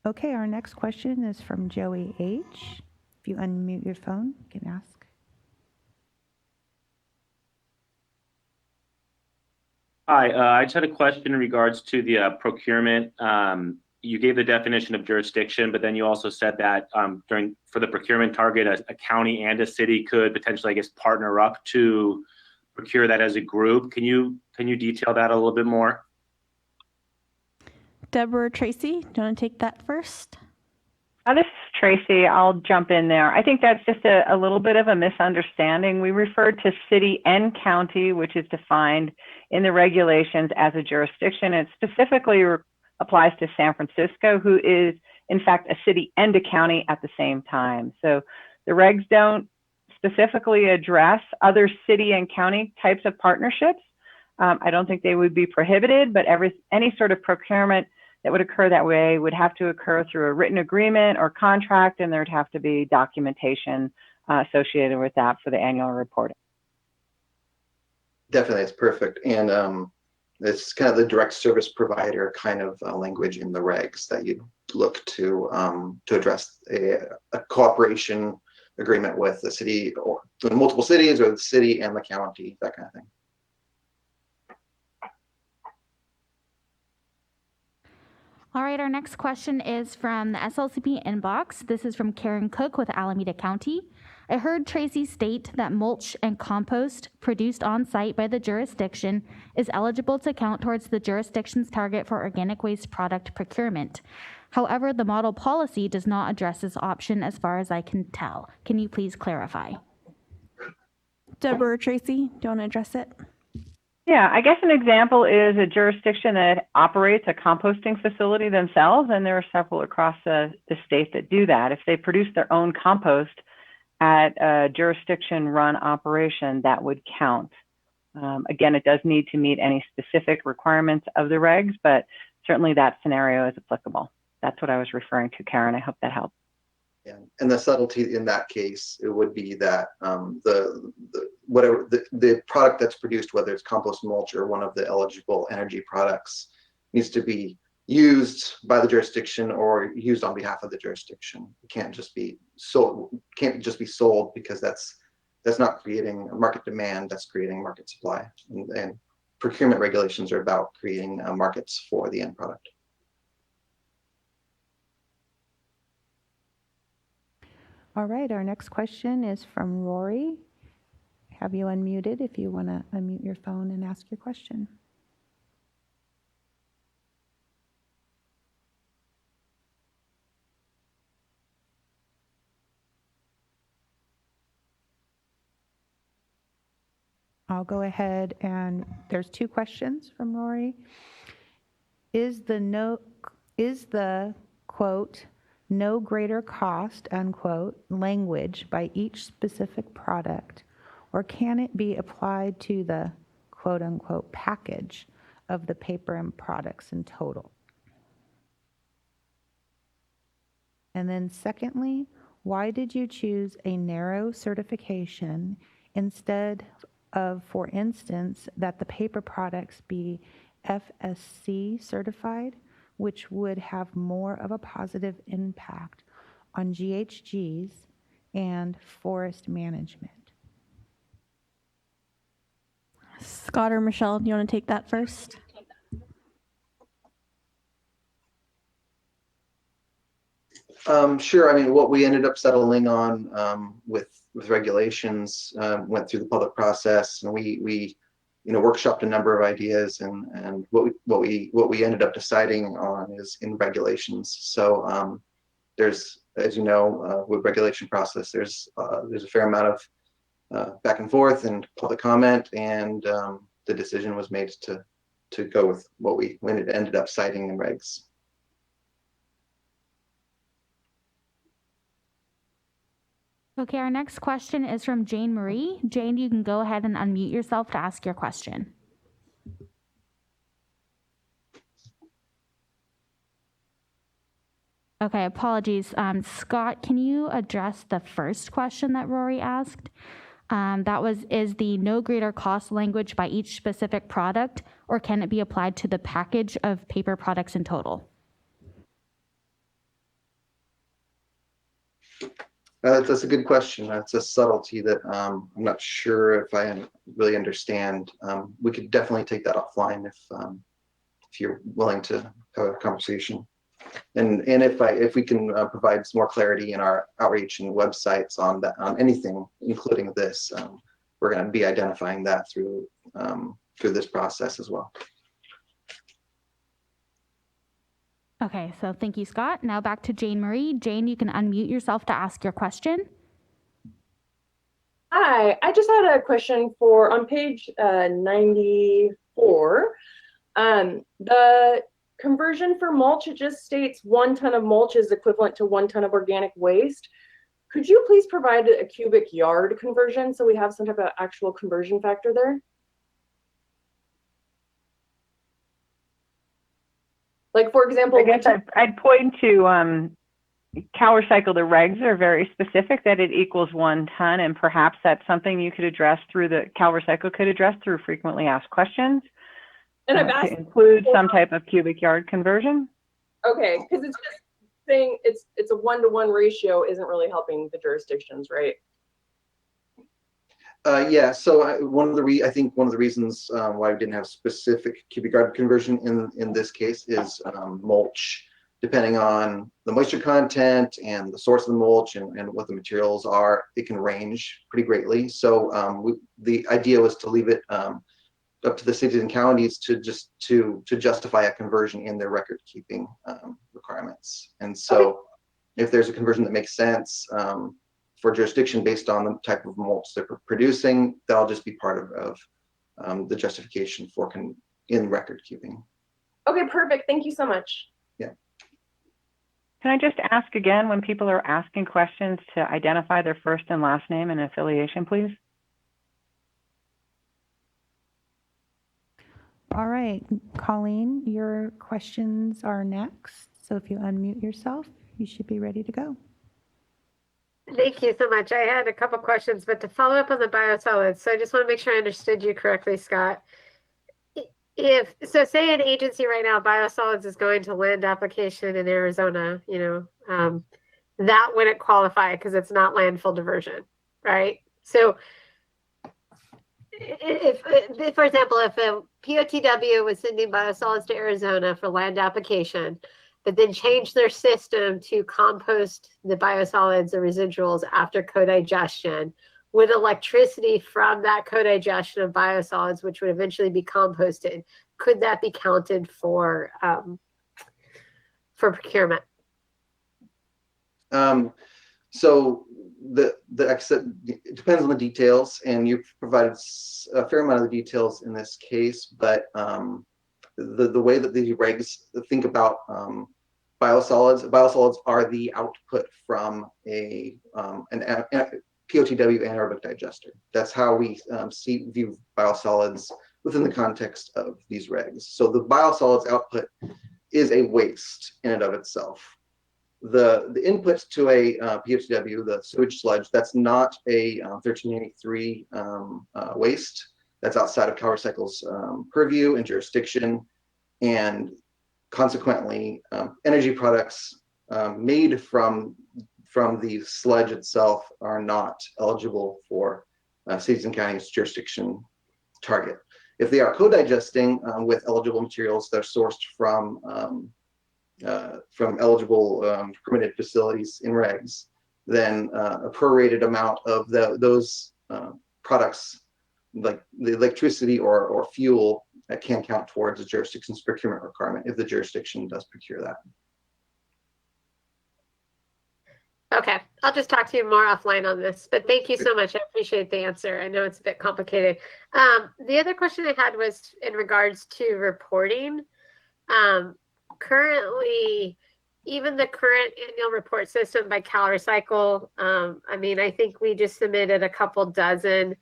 Okay, our next question is from Joey H. If you unmute your phone, you can ask. Hi, I just had a question in regards to the procurement. You gave the definition of jurisdiction, but then you also said that for the procurement target, a county and a city could potentially, I guess, partner up to procure that as a group. Can you detail that a little bit more? Deborah or Tracy, do you want to take that first? This is Tracy. I'll jump in there. I think that's just a little bit of a misunderstanding. We refer to city and county, which is defined in the regulations as a jurisdiction. It specifically applies to San Francisco, who is, in fact, a city and a county at the same time. So the regs don't specifically address other city and county types of partnerships. I don't think they would be prohibited, but any sort of procurement that would occur that way would have to occur through a written agreement or contract, and there'd have to be documentation associated with that for the annual reporting. Definitely, it's perfect. And it's kind of the direct service provider kind of language in the regs that you look to address a cooperation agreement with the city or multiple cities or the city and the county, that kind of thing. All right, our next question is from the SLCP inbox. This is from Karen Cook with Alameda County. I heard Tracy state that mulch and compost produced on site by the jurisdiction is eligible to count towards the jurisdiction's target for organic waste product procurement. However, the model policy does not address this option as far as I can tell. Can you please clarify? Deborah or Tracy, do you want to address it? Yeah, I guess an example is a jurisdiction that operates a composting facility themselves, and there are several across the state that do that. If they produce their own compost at a jurisdiction-run operation, that would count. Again, it does need to meet any specific requirements of the regs, but certainly that scenario is applicable. That's what I was referring to, Karen. I hope that helped. Yeah, and the subtlety in that case, it would be that the product that's produced, whether it's compost, mulch, or one of the eligible energy products, needs to be used by the jurisdiction or used on behalf of the jurisdiction. It can't just be sold. Can't just be sold because that's not creating market demand. That's creating market supply. And procurement regulations are about creating markets for the end product. All right, our next question is from Rory. Have you unmuted if you want to unmute your phone and ask your question? I'll go ahead and there's two questions from Rory. Is the quote, no greater cost, unquote, language by each specific product, or can it be applied to the quote unquote package of the paper and products in total? And then secondly, why did you choose a narrow certification instead of, for instance, that the paper products be FSC certified, which would have more of a positive impact on GHGs and forest management? Scott or Michelle, do you want to take that first? Sure. I mean, what we ended up settling on with regulations went through the public process, and we workshopped a number of ideas, and what we ended up deciding on is in regulations. So there's, as you know, with regulation process, there's a fair amount of back and forth and public comment, and the decision was made to go with what we ended up citing in regs. Okay, our next question is from Jane Marie. Jane, you can go ahead and unmute yourself to ask your question. Okay, apologies. Scott, can you address the first question that Rory asked? That was, is the no greater cost language by each specific product, or can it be applied to the package of paper products in total? That's a good question. That's a subtlety that I'm not sure if I really understand. We could definitely take that offline if you're willing to have a conversation. And if we can provide some more clarity in our outreach and websites on that, on anything, including this, we're going to be identifying that through this process as well. Okay, so thank you, Scott. Now back to Jane Marie. Jane, you can unmute yourself to ask your question. Hi, I just had a question for on page 94. The conversion for mulch, it just states 1 ton of mulch is equivalent to 1 ton of organic waste. Could you please provide a cubic yard conversion so we have some type of actual conversion factor there? Like, for example, I guess I'd point to CalRecycle. The regs are very specific that it equals 1 ton, and perhaps that's something you could address through the CalRecycle could address through frequently asked questions. And I've To asked, include some type of cubic yard conversion? okay, because it's just saying it's a 1-to-1 ratio isn't really helping the jurisdictions, right? Yeah, so I think one of the reasons why we didn't have specific cubic yard conversion in this case is mulch. Depending on the moisture content and the source of the mulch and what the materials are, it can range pretty greatly. So the idea was to leave it up to the cities and counties to justify a conversion in their record keeping requirements. And so if there's a conversion that makes sense for jurisdiction based on the type of mulch they're producing, that'll just be part of the justification for in record keeping. Okay, perfect. Thank you so much. Yeah. Can I just ask again, when people are asking questions, to identify their first and last name and affiliation, please? All right, Colleen, your questions are next. So if you unmute yourself, you should be ready to go. Thank you so much. I had a couple questions, but to follow up on the biosolids, so I just want to make sure I understood you correctly, Scott. So say an agency right now, biosolids is going to land application in Arizona, that wouldn't qualify because it's not landfill diversion, right? So if for example, if a POTW was sending biosolids to Arizona for land application, but then changed their system to compost the biosolids or residuals after co-digestion, would electricity from that co-digestion of biosolids, which would eventually be composted, could that be counted for procurement? So it depends on the details, and you provided a fair amount of the details in this case, but the way that the regs think about biosolids are the output from an POTW anaerobic digester. That's how we view biosolids within the context of these regs. So the biosolids output is a waste in and of itself. The input to a POTW, the sewage sludge, that's not a 1383 waste. That's outside of CalRecycle's purview and jurisdiction, and consequently, energy products made from the sludge itself are not eligible for cities and counties jurisdiction target. If they are co-digesting with eligible materials that are sourced from eligible permitted facilities in regs, then a prorated amount of those products, like the electricity or fuel, that can count towards a jurisdiction's procurement requirement if the jurisdiction does procure that. Okay, I'll just talk to you more offline on this, but thank you so much. I appreciate the answer. I know it's a bit complicated. The other question I had was in regards to reporting. Currently, even the current annual report system by CalRecycle, I think we just submitted a couple dozen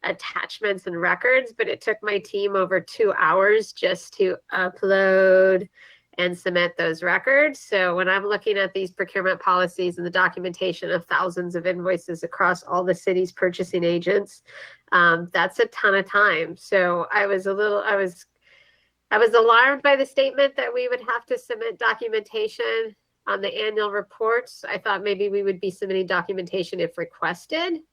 attachments and records, but it took my team over 2 hours just to upload and submit those records. So when I'm looking at these procurement policies and the documentation of thousands of invoices across all the city's purchasing agents, that's a ton of time. So I was alarmed by the statement that we would have to submit documentation on the annual reports. I thought maybe we would be submitting documentation if requested.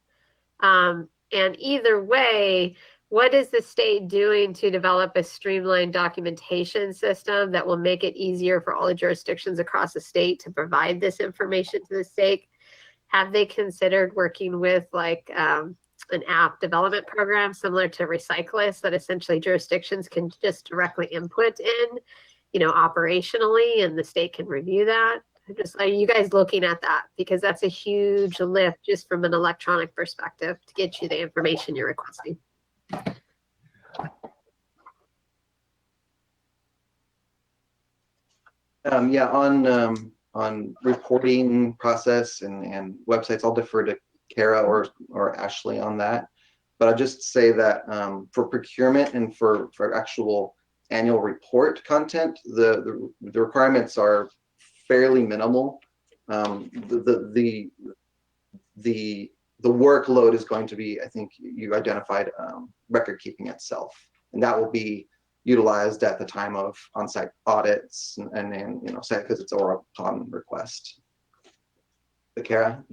And either way, what is the state doing to develop a streamlined documentation system that will make it easier for all the jurisdictions across the state to provide this information to the state? Have they considered working with like an app development program similar to Recyclist that essentially jurisdictions can just directly input in, operationally, and the state can review that? Are you guys looking at that? Because that's a huge lift just from an electronic perspective to get you the information you're requesting. On reporting process and websites, I'll defer to Kara or Ashley on that. But I'll just say that for procurement and for actual annual report content, the requirements are fairly minimal. The workload is going to be, I think you identified, record keeping itself, and that will be utilized at the time of on-site audits and then, you know, site visits or upon request. But Kara?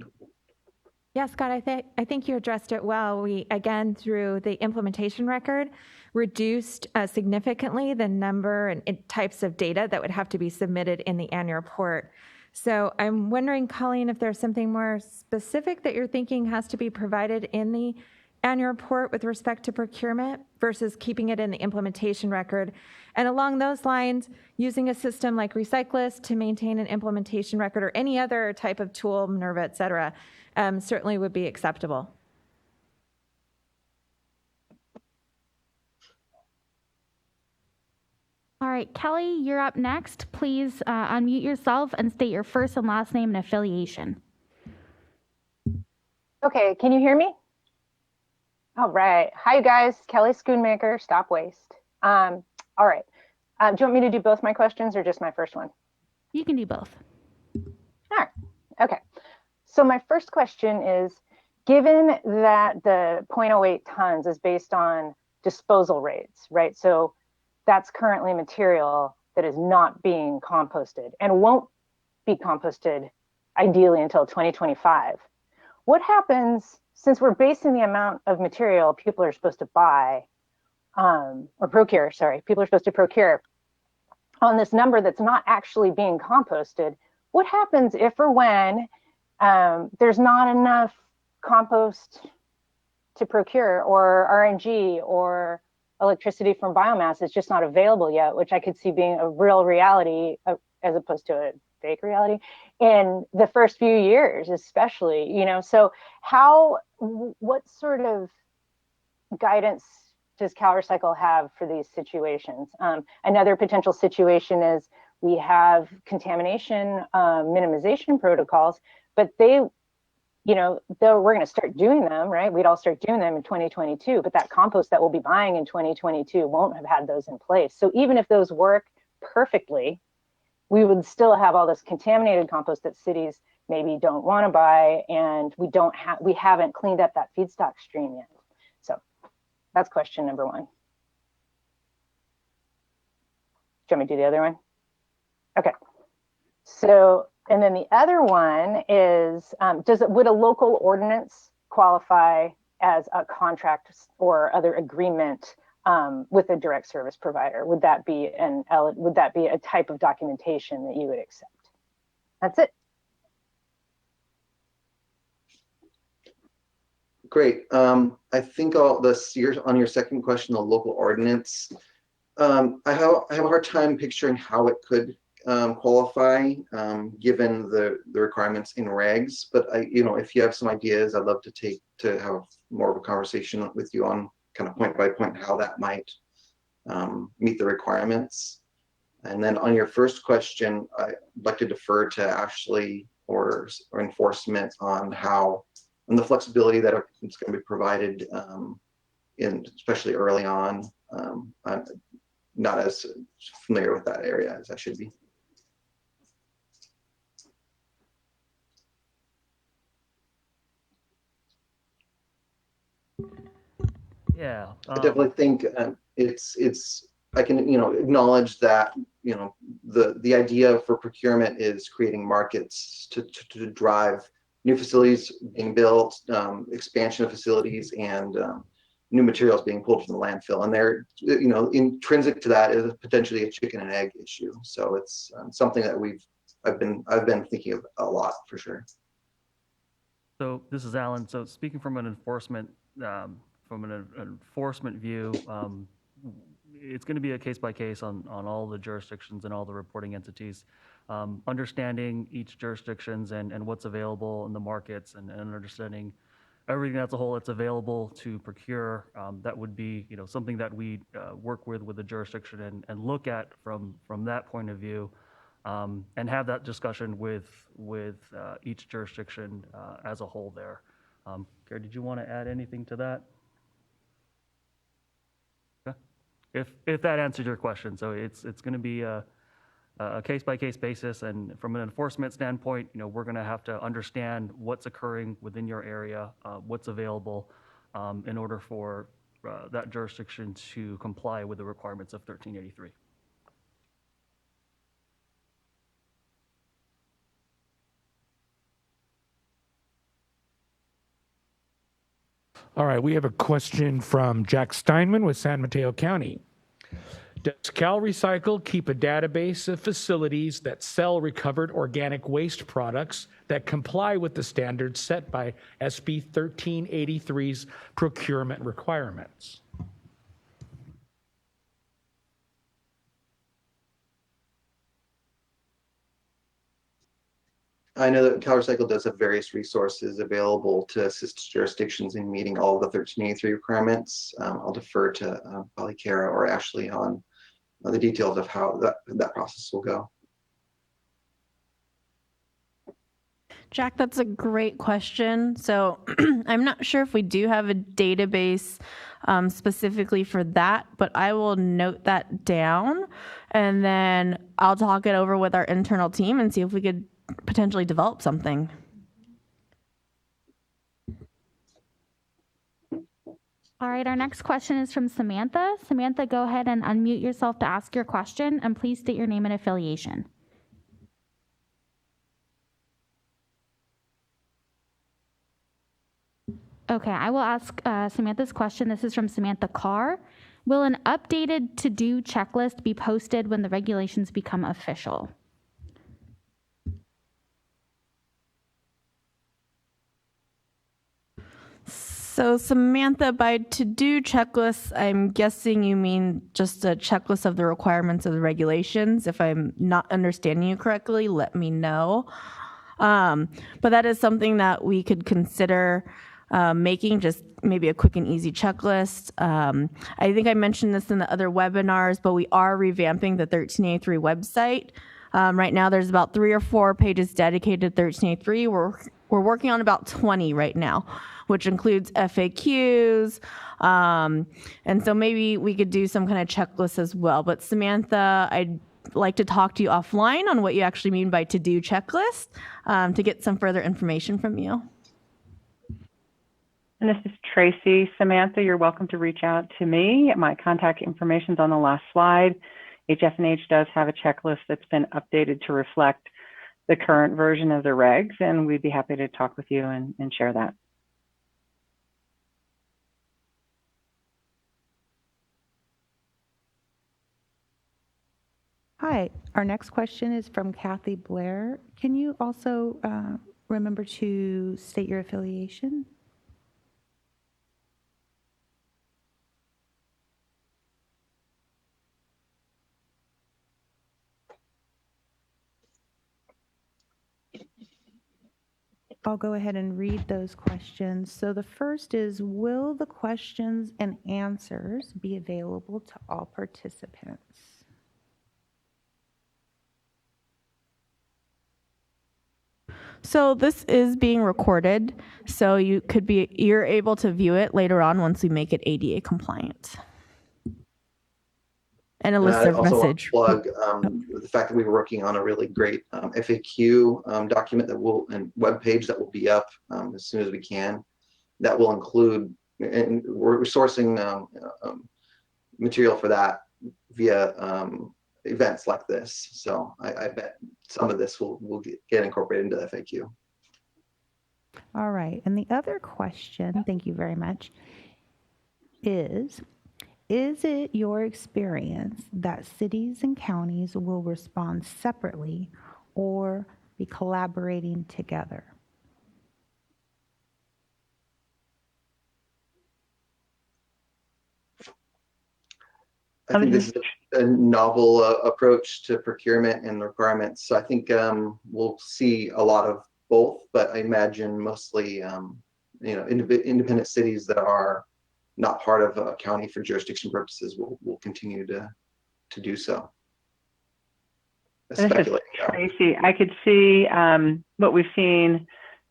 Yeah, Scott, I think you addressed it well. We, again, through the implementation record, reduced significantly the number and types of data that would have to be submitted in the annual report. So I'm wondering, Colleen, if there's something more specific that you're thinking has to be provided in the annual report with respect to procurement versus keeping it in the implementation record. And along those lines, using a system like Recyclist to maintain an implementation record or any other type of tool, Minerva, et cetera, certainly would be acceptable. All right, Kelly, you're up next. Please unmute yourself and state your first and last name and affiliation. Okay, can you hear me? All right. Hi, you guys. Kelly Schoonmaker, Stop Waste. All right. Do you want me to do both my questions or just my first one? You can do both. All right. Okay. So my first question is, given that the 0.08 tons is based on disposal rates, right? So that's currently material that is not being composted and won't be composted ideally until 2025. What happens, since we're basing the amount of material people are supposed to buy, or procure, sorry, people are supposed to procure on this number that's not actually being composted, what happens if or when there's not enough compost to procure, or RNG or electricity from biomass is just not available yet, which I could see being a real reality as opposed to a fake reality in the first few years, especially, you know? So what sort of guidance does CalRecycle have for these situations? Another potential situation is we have contamination minimization protocols, but they, you know, though we're going to start doing them, right? We'd all start doing them in 2022, but that compost that we'll be buying in 2022 won't have had those in place. So even if those work perfectly, we would still have all this contaminated compost that cities maybe don't want to buy, and we haven't cleaned up that feedstock stream yet. So that's question number one. Do you want me to do the other one? Okay. So, and then the other one is, would a local ordinance qualify as a contract or other agreement with a direct service provider? Would that be a type of documentation that you would accept? That's it. Great. I think on your second question, the local ordinance, I have a hard time picturing how it could qualify given the requirements in regs. But if you have some ideas, I'd love to have more of a conversation with you on kind of point by point how that might meet the requirements. And then on your first question, I'd like to defer to Ashley or enforcement on the flexibility that is going to be provided, especially early on. I'm not as familiar with that area as I should be. Yeah, I definitely think I can acknowledge that the idea for procurement is creating markets to drive new facilities being built, expansion of facilities, and new materials being pulled from the landfill. And they're intrinsic to that is potentially a chicken and egg issue. So it's something that I've been thinking of a lot for sure. So this is Alan. So speaking from an enforcement view, it's going to be a case by case on all the jurisdictions and all the reporting entities. Understanding each jurisdictions and what's available in the markets and understanding everything as a whole that's available to procure. That would be something that we work with the jurisdiction and look at from that point of view, and have that discussion with each jurisdiction as a whole there. Gary, did you want to add anything to that? Okay. If that answers your question. So it's going to be a case-by-case basis, and from an enforcement standpoint, we're going to have to understand what's occurring within your area, what's available, in order for that jurisdiction to comply with the requirements of 1383. All right, we have a question from Jack Steinman with San Mateo County. Does CalRecycle keep a database of facilities that sell recovered organic waste products that comply with the standards set by SB 1383's procurement requirements? I know that CalRecycle does have various resources available to assist jurisdictions in meeting all of the 1383 requirements. I'll defer to probably Kara or Ashley on the details of how that process will go. Jack, that's a great question. So I'm not sure if we do have a database specifically for that, but I will note that down and then I'll talk it over with our internal team and see if we could potentially develop something. All right, our next question is from Samantha. Samantha, go ahead and unmute yourself to ask your question, and please state your name and affiliation. Okay, I will ask Samantha's question. This is from Samantha Carr. Will an updated to-do checklist be posted when the regulations become official? So Samantha, by to-do checklists, I'm guessing you mean just a checklist of the requirements of the regulations. If I'm not understanding you correctly, let me know. But that is something that we could consider making, just maybe a quick and easy checklist. I think I mentioned this in the other webinars, but we are revamping the 1383 website. Right now, there's about 3 or 4 pages dedicated to 1383. We're working on about 20 right now, which includes FAQs. And so maybe we could do some kind of checklist as well. But Samantha, I'd like to talk to you offline on what you actually mean by to-do checklist to get some further information from you. And this is Tracy. Samantha, you're welcome to reach out to me. My contact information is on the last slide. HF&H does have a checklist that's been updated to reflect the current version of the regs, and we'd be happy to talk with you and share that. Hi, our next question is from Kathy Blair. Can you also remember to state your affiliation? I'll go ahead and read those questions. So the first is, will the questions and answers be available to all participants? So this is being recorded, so you're able to view it later on once we make it ADA compliant. And a listserv message. Plug the fact that we were working on a really great FAQ document and web page that will be up as soon as we can. That will include, and we're sourcing material for that via events like this. So I bet some of this will get incorporated into the FAQ. All right, and the other question, thank you very much, is it your experience that cities and counties will respond separately or be collaborating together? I think this is a novel approach to procurement and requirements. So I think we'll see a lot of both, but I imagine mostly independent cities that are not part of a county for jurisdiction purposes will continue to do so. Tracy, I could see what we've seen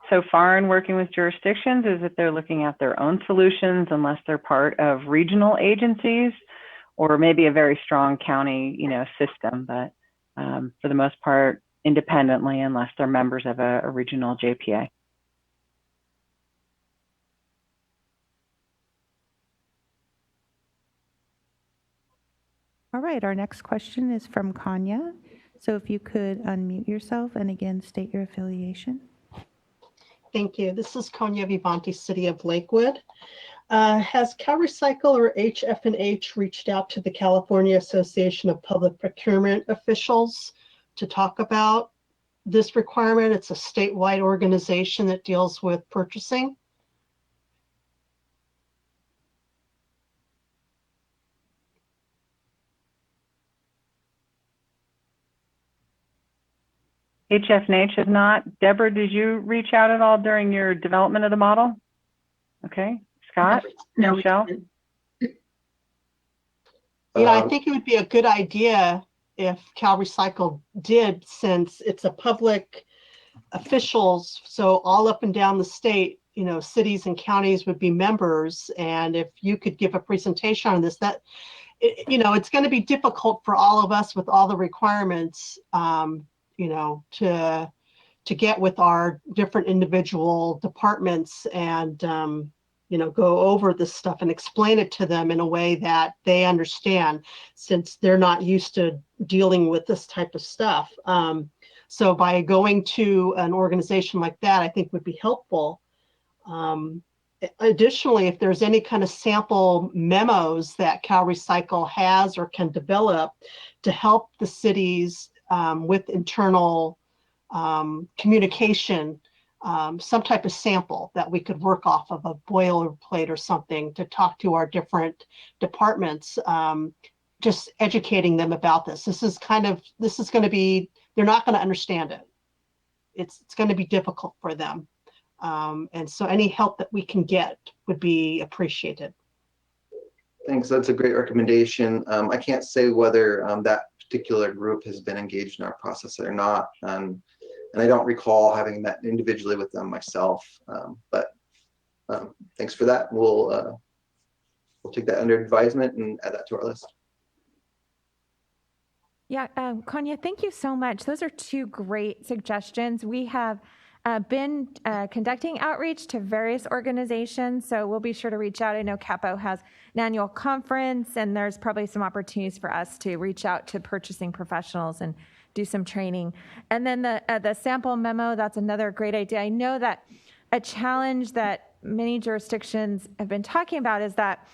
so far in working with jurisdictions is that they're looking at their own solutions unless they're part of regional agencies or maybe a very strong county, system, but for the most part, independently unless they're members of a regional JPA. All right, our next question is from Kanya. So if you could unmute yourself and again state your affiliation. Thank you. This is Konya Vivanti, City of Lakewood. Has CalRecycle or HF&H reached out to the California Association of Public Procurement Officials to talk about this requirement? It's a statewide organization that deals with purchasing. HF&H has not. Deborah, did you reach out at all during your development of the model? Okay. Scott? No, Michelle? Yeah, I think it would be a good idea if CalRecycle did, since it's a public officials, so all up and down the state, you know, cities and counties would be members. And if you could give a presentation on this, that, you know, it's going to be difficult for all of us with all the requirements, you know, to get with our different individual departments and, you know, go over this stuff and explain it to them in a way that they understand, since they're not used to dealing with this type of stuff. So by going to an organization like that, I think would be helpful. Additionally, if there's any kind of sample memos that CalRecycle has or can develop to help the cities with internal communication, some type of sample that we could work off of, a boilerplate or something, to talk to our different departments, just educating them about this. This is going to be, they're not going to understand it. It's going to be difficult for them. And so any help that we can get would be appreciated. Thanks. That's a great recommendation. I can't say whether that particular group has been engaged in our process or not. And I don't recall having met individually with them myself. But thanks for that. We'll take that under advisement and add that to our list. Yeah, Konya, thank you so much. Those are two great suggestions. We have been conducting outreach to various organizations, so we'll be sure to reach out. I know CAPO has an annual conference, and there's probably some opportunities for us to reach out to purchasing professionals and do some training. And then the sample memo, that's another great idea. I know that a challenge that many jurisdictions have been talking about is that,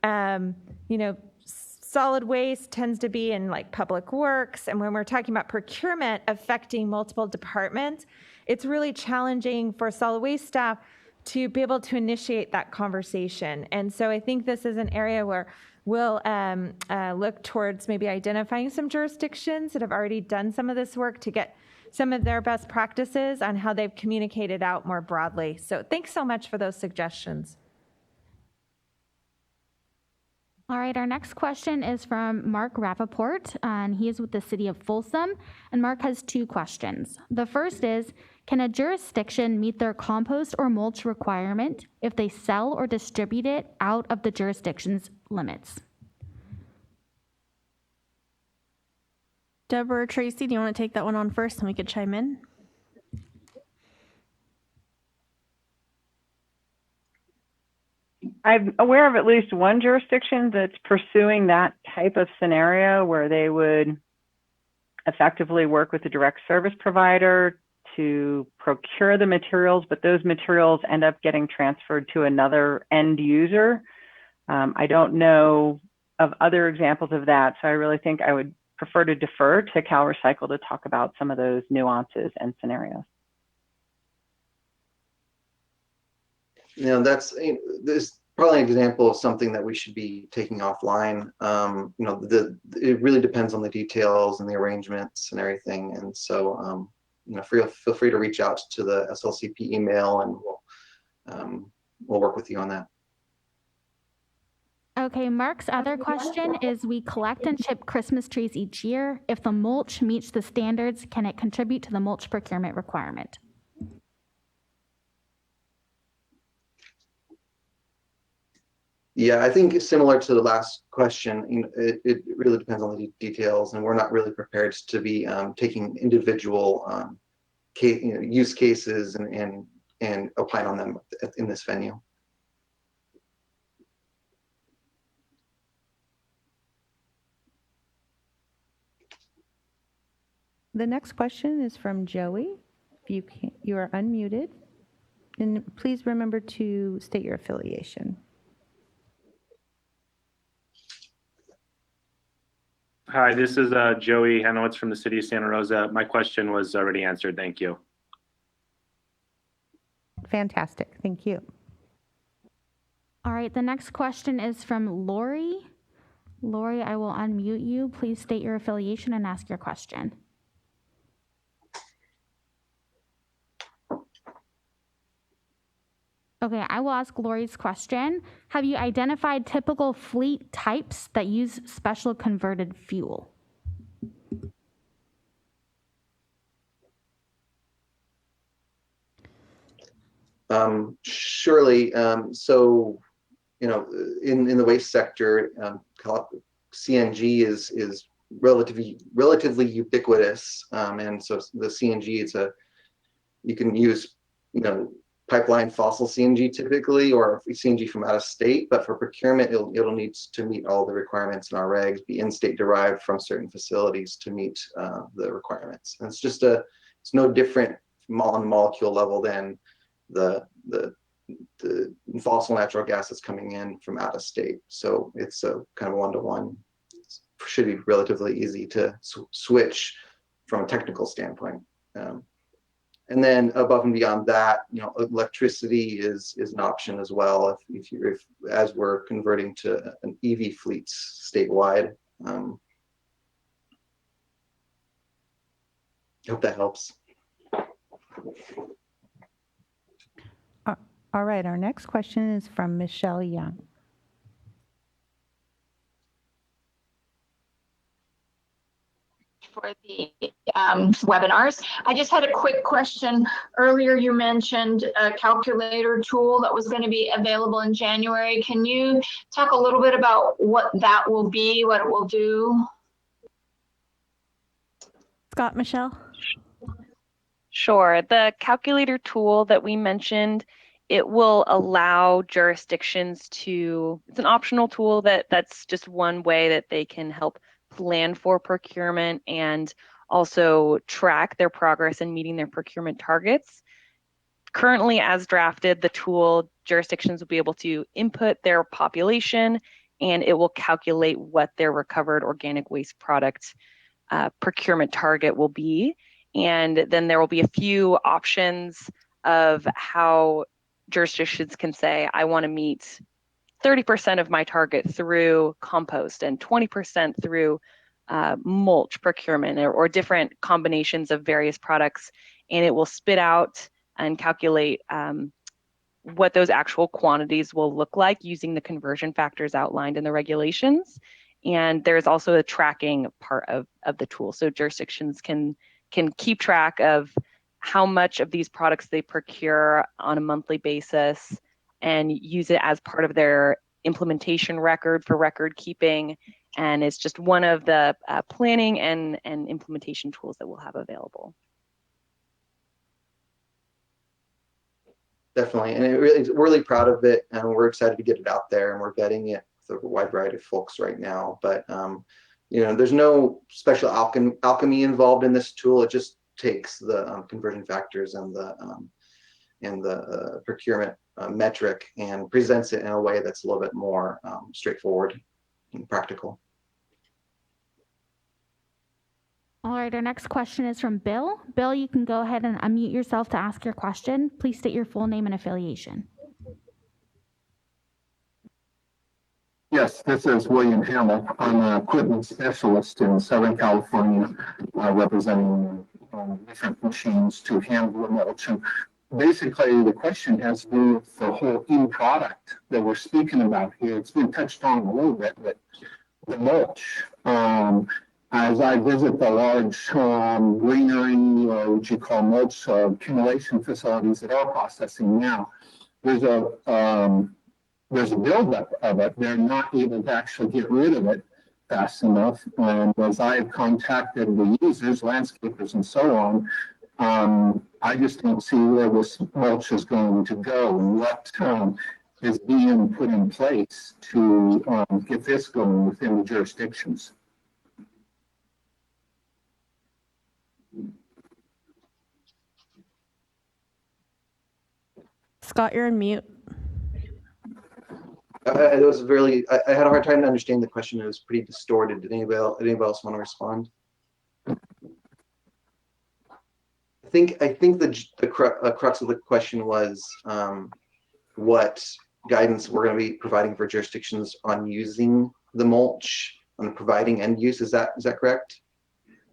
you know, solid waste tends to be in like public works. And when we're talking about procurement affecting multiple departments, it's really challenging for solid waste staff to be able to initiate that conversation. And so I think this is an area where we'll look towards maybe identifying some jurisdictions that have already done some of this work to get some of their best practices on how they've communicated out more broadly. So thanks so much for those suggestions. All right, our next question is from Mark Rappaport, and he is with the City of Folsom. And Mark has two questions. The first is, can a jurisdiction meet their compost or mulch requirement if they sell or distribute it out of the jurisdiction's limits? Deborah or Tracy, do you want to take that one on first and we could chime in? I'm aware of at least one jurisdiction that's pursuing that type of scenario where they would effectively work with a direct service provider to procure the materials, but those materials end up getting transferred to another end user. I don't know of other examples of that, so I really think I would prefer to defer to CalRecycle to talk about some of those nuances and scenarios. You know, this probably an example of something that we should be taking offline. You know, it really depends on the details and the arrangements and everything. And so, you know, feel free to reach out to the SLCP email, and we'll work with you on that. Okay, Mark's other question is, we collect and ship Christmas trees each year. If the mulch meets the standards, can it contribute to the mulch procurement requirement? Yeah, I think similar to the last question, you know, it really depends on the details, and we're not really prepared to be taking individual use cases and applying on them in this venue. The next question is from Joey. You are unmuted. And please remember to state your affiliation. Hi, this is Joey Hanowitz from the city of Santa Rosa. My question was already answered. Thank you. Fantastic. Thank you. All right, the next question is from Lori. Lori, I will unmute you. Please state your affiliation and ask your question. Okay, I will ask Lori's question. Have you identified typical fleet types that use special converted fuel? Surely. So, you know, in the waste sector, CNG is relatively ubiquitous, and so the CNG you can use, you know, pipeline fossil CNG typically, or CNG from out of state, but for procurement, it'll need to meet all the requirements in our regs, be in-state derived from certain facilities to meet the requirements. And it's no different on the molecule level than the fossil natural gas that's coming in from out of state. So it's a kind of one-to-one. Should be relatively easy to switch from a technical standpoint. And then above and beyond that, you know, electricity is an option as well. If as we're converting to an EV fleets statewide. Hope that helps. All right, our next question is from Michelle Young. For the webinars. I just had a quick question. Earlier you mentioned a calculator tool that was going to be available in January. Can you talk a little bit about what that will be, what it will do? Scott, Michelle? Sure. The calculator tool that we mentioned, it will allow jurisdictions to, it's an optional tool that's just one way that they can help plan for procurement and also track their progress in meeting their procurement targets. Currently, as drafted, the tool, jurisdictions will be able to input their population and it will calculate what their recovered organic waste product procurement target will be. And then there will be a few options of how jurisdictions can say, I want to meet 30% of my target through compost and 20% through mulch procurement or different combinations of various products. And it will spit out and calculate what those actual quantities will look like using the conversion factors outlined in the regulations. And there's also a tracking part of the tool. So jurisdictions can keep track of how much of these products they procure on a monthly basis and use it as part of their implementation record for record keeping. And it's just one of the planning and implementation tools that we'll have available. Definitely, and we're really proud of it, and we're excited to get it out there, and we're vetting it with a wide variety of folks right now. But you know, there's no special alchemy involved in this tool. It just takes the conversion factors and the procurement metric and presents it in a way that's a little bit more straightforward and practical. All right, our next question is from Bill. Bill, you can go ahead and unmute yourself to ask your question. Please state your full name and affiliation. Yes, this is William Hamill. I'm an equipment specialist in Southern California, representing different machines to handle the mulch. And basically, the question has to do with the whole end product that we're speaking about here. It's been touched on a little bit, but the mulch. As I visit the large greenery, or what you call mulch accumulation facilities that are processing now, there's a buildup of it. They're not able to actually get rid of it fast enough. As I have contacted the users, landscapers, and so on, I just don't see where this mulch is going to go and what is being put in place to get this going within the jurisdictions. Scott, you're on mute. It was really, I had a hard time to understand the question. It was pretty distorted. Did anybody else want to respond? I think the crux of the question was what guidance we're going to be providing for jurisdictions on using the mulch, on providing end use. Is that correct?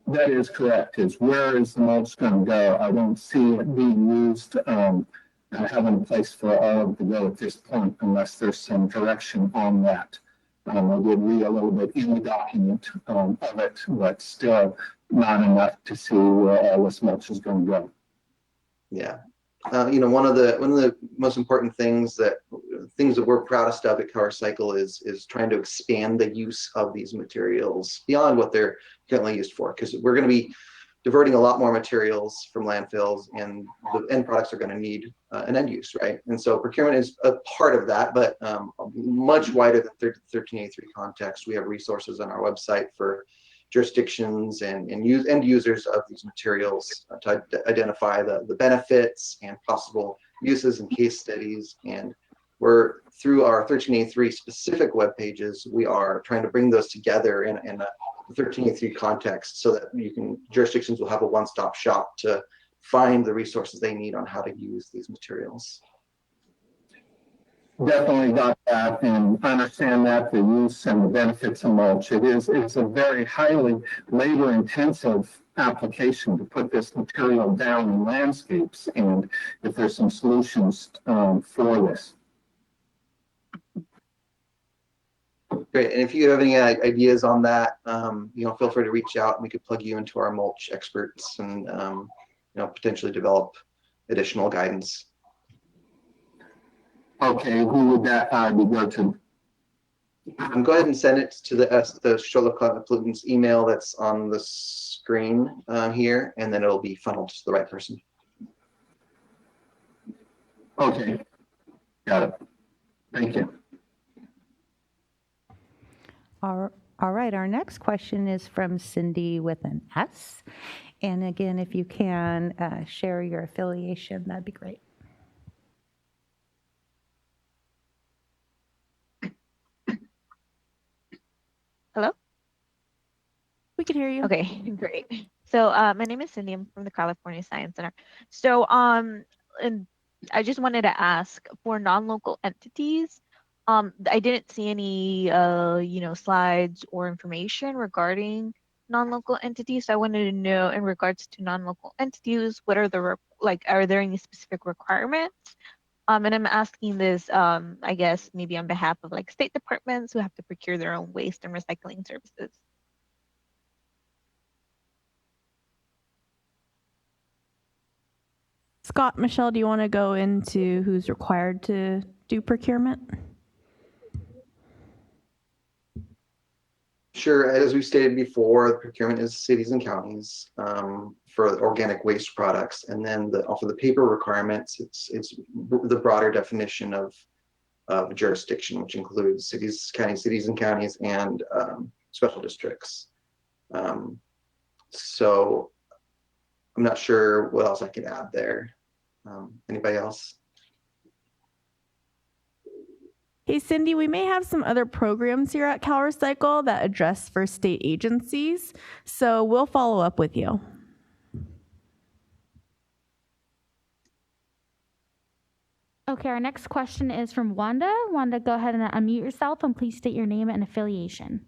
That is correct. Is where is the mulch going to go? I don't see it being used and having a place for all of it to go at this point, unless there's some direction on that. I did read a little bit in the document of it, but still not enough to see where all this mulch is going to go. Yeah. One of the most important things that we're proudest of at CalRecycle is trying to expand the use of these materials beyond what they're currently used for, because we're going to be diverting a lot more materials from landfills, and the end products are going to need an end use, right? And so procurement is a part of that, but much wider than 1383 context. We have resources on our website for jurisdictions and end users of these materials to identify the benefits and possible uses and case studies. And we're, through our 1383 specific web pages, we are trying to bring those together in a 1383 context, so that jurisdictions will have a one-stop shop to find the resources they need on how to use these materials. Definitely got that, and understand that the use and the benefits of mulch. It's a very highly labor-intensive application to put this material down in landscapes, and if there's some solutions for this. Great, and if you have any ideas on that, feel free to reach out, and we could plug you into our mulch experts and potentially develop additional guidance. Okay, who would that be go to? Go ahead and send it to the Shoreline Pollutants email that's on the screen here, and then it'll be funneled to the right person. Okay, got it. Thank you. All right, our next question is from Cindy with an S. And again, if you can share your affiliation, that'd be great. Hello? We can hear you. Okay, great. So my name is Cindy. I'm from the California Science Center. So and I just wanted to ask, for non-local entities, I didn't see any slides or information regarding non-local entities. So I wanted to know, in regards to non-local entities, what are are there any specific requirements? And I'm asking this, I guess, maybe on behalf of state departments who have to procure their own waste and recycling services. Scott, Michelle, do you want to go into who's required to do procurement? Sure. As we stated before, procurement is cities and counties for organic waste products, and then for the paper requirements, it's the broader definition of jurisdiction, which includes cities and counties, and special districts. So I'm not sure what else I could add there. Anybody else? Hey, Cindy, we may have some other programs here at CalRecycle that address for state agencies, so we'll follow up with you. Okay, our next question is from Wanda. Wanda, go ahead and unmute yourself and please state your name and affiliation.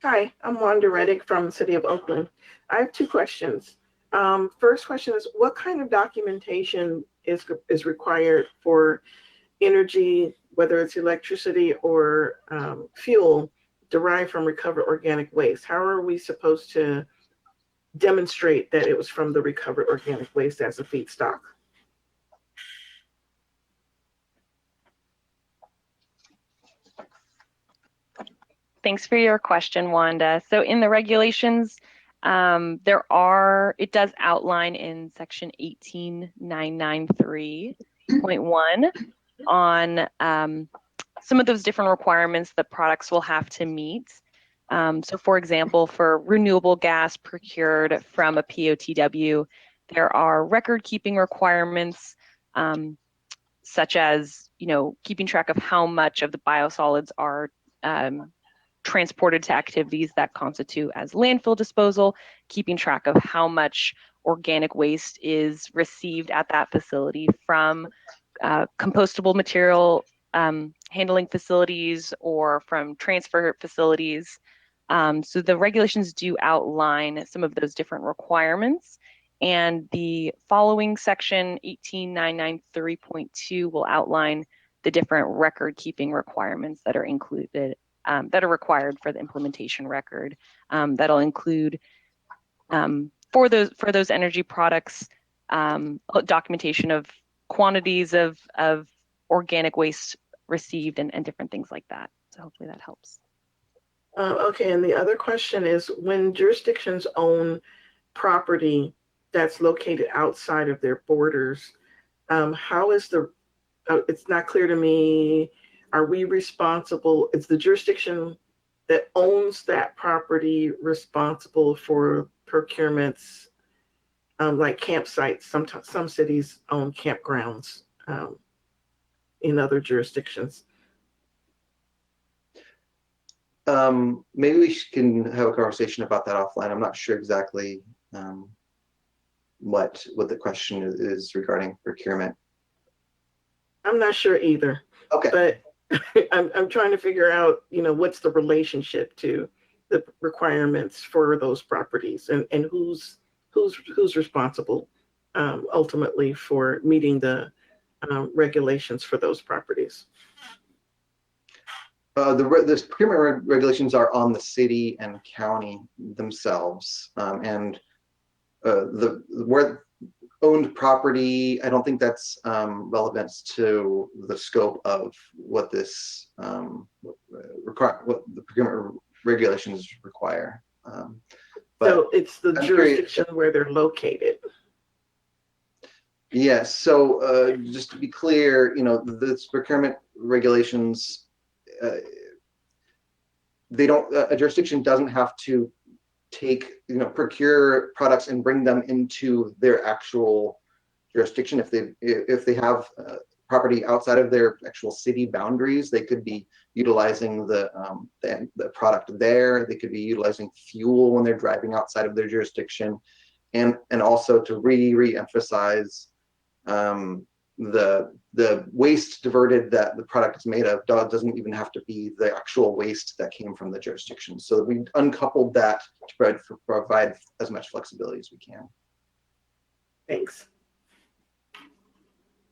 Hi, I'm Wanda Reddick from the City of Oakland. I have two questions. First question is, what kind of documentation is required for energy, whether it's electricity or fuel derived from recovered organic waste? How are we supposed to demonstrate that it was from the recovered organic waste as a feedstock? Thanks for your question, Wanda. So in the regulations, it does outline in section 18993.1 on some of those different requirements that products will have to meet. So for example, for renewable gas procured from a POTW, there are record keeping requirements such as, keeping track of how much of the biosolids are transported to activities that constitute as landfill disposal, keeping track of how much organic waste is received at that facility from compostable material handling facilities or from transfer facilities. So the regulations do outline some of those different requirements, and the following section 18993.2 will outline the different record keeping requirements that are included, that are required for the implementation record. That'll include for those energy products, documentation of quantities of organic waste received and different things like that. So hopefully that helps. Okay, and the other question is, when jurisdictions own property that's located outside of their borders, how is it's not clear to me, are we responsible, is the jurisdiction that owns that property responsible for procurements, like campsites? Some cities own campgrounds in other jurisdictions. Maybe we can have a conversation about that offline. I'm not sure exactly what the question is regarding procurement. I'm not sure either. Okay. But I'm trying to figure out, what's the relationship to the requirements for those properties, and who's responsible ultimately for meeting the regulations for those properties. The procurement regulations are on the city and county themselves, and where owned property, I don't think that's relevant to the scope of what this what the procurement regulations require. So it's the jurisdiction where they're located. Yes. So just to be clear, the procurement regulations, they don't. A jurisdiction doesn't have to procure products and bring them into their actual jurisdiction. If they have property outside of their actual city boundaries, they could be utilizing the product there. They could be utilizing fuel when they're driving outside of their jurisdiction, and also to re-emphasize the waste diverted that the product is made of doesn't even have to be the actual waste that came from the jurisdiction. So we uncoupled that to provide as much flexibility as we can. Thanks.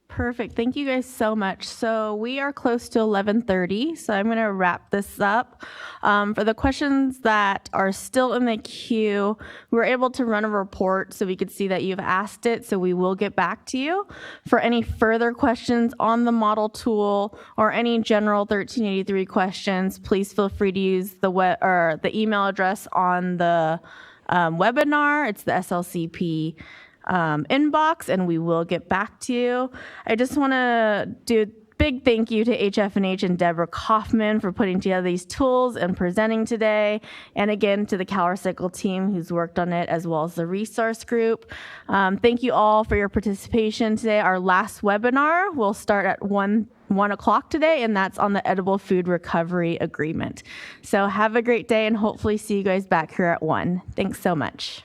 Perfect. Thank you guys so much. So we are close to 11:30, so I'm going to wrap this up. For the questions that are still in the queue, we were able to run a report so we could see that you've asked it, so we will get back to you. For any further questions on the model tool or any general 1383 questions, please feel free to use the email address on the webinar. It's the SLCP inbox, and we will get back to you. I just want to do a big thank you to HF&H and Deborah Kaufman for putting together these tools and presenting today, and again to the CalRecycle team who's worked on it, as well as the resource group. Thank you all for your participation today. Our last webinar will start at 1 o'clock today, and that's on the Edible Food Recovery Agreement. So have a great day, and hopefully see you guys back here at 1. Thanks so much.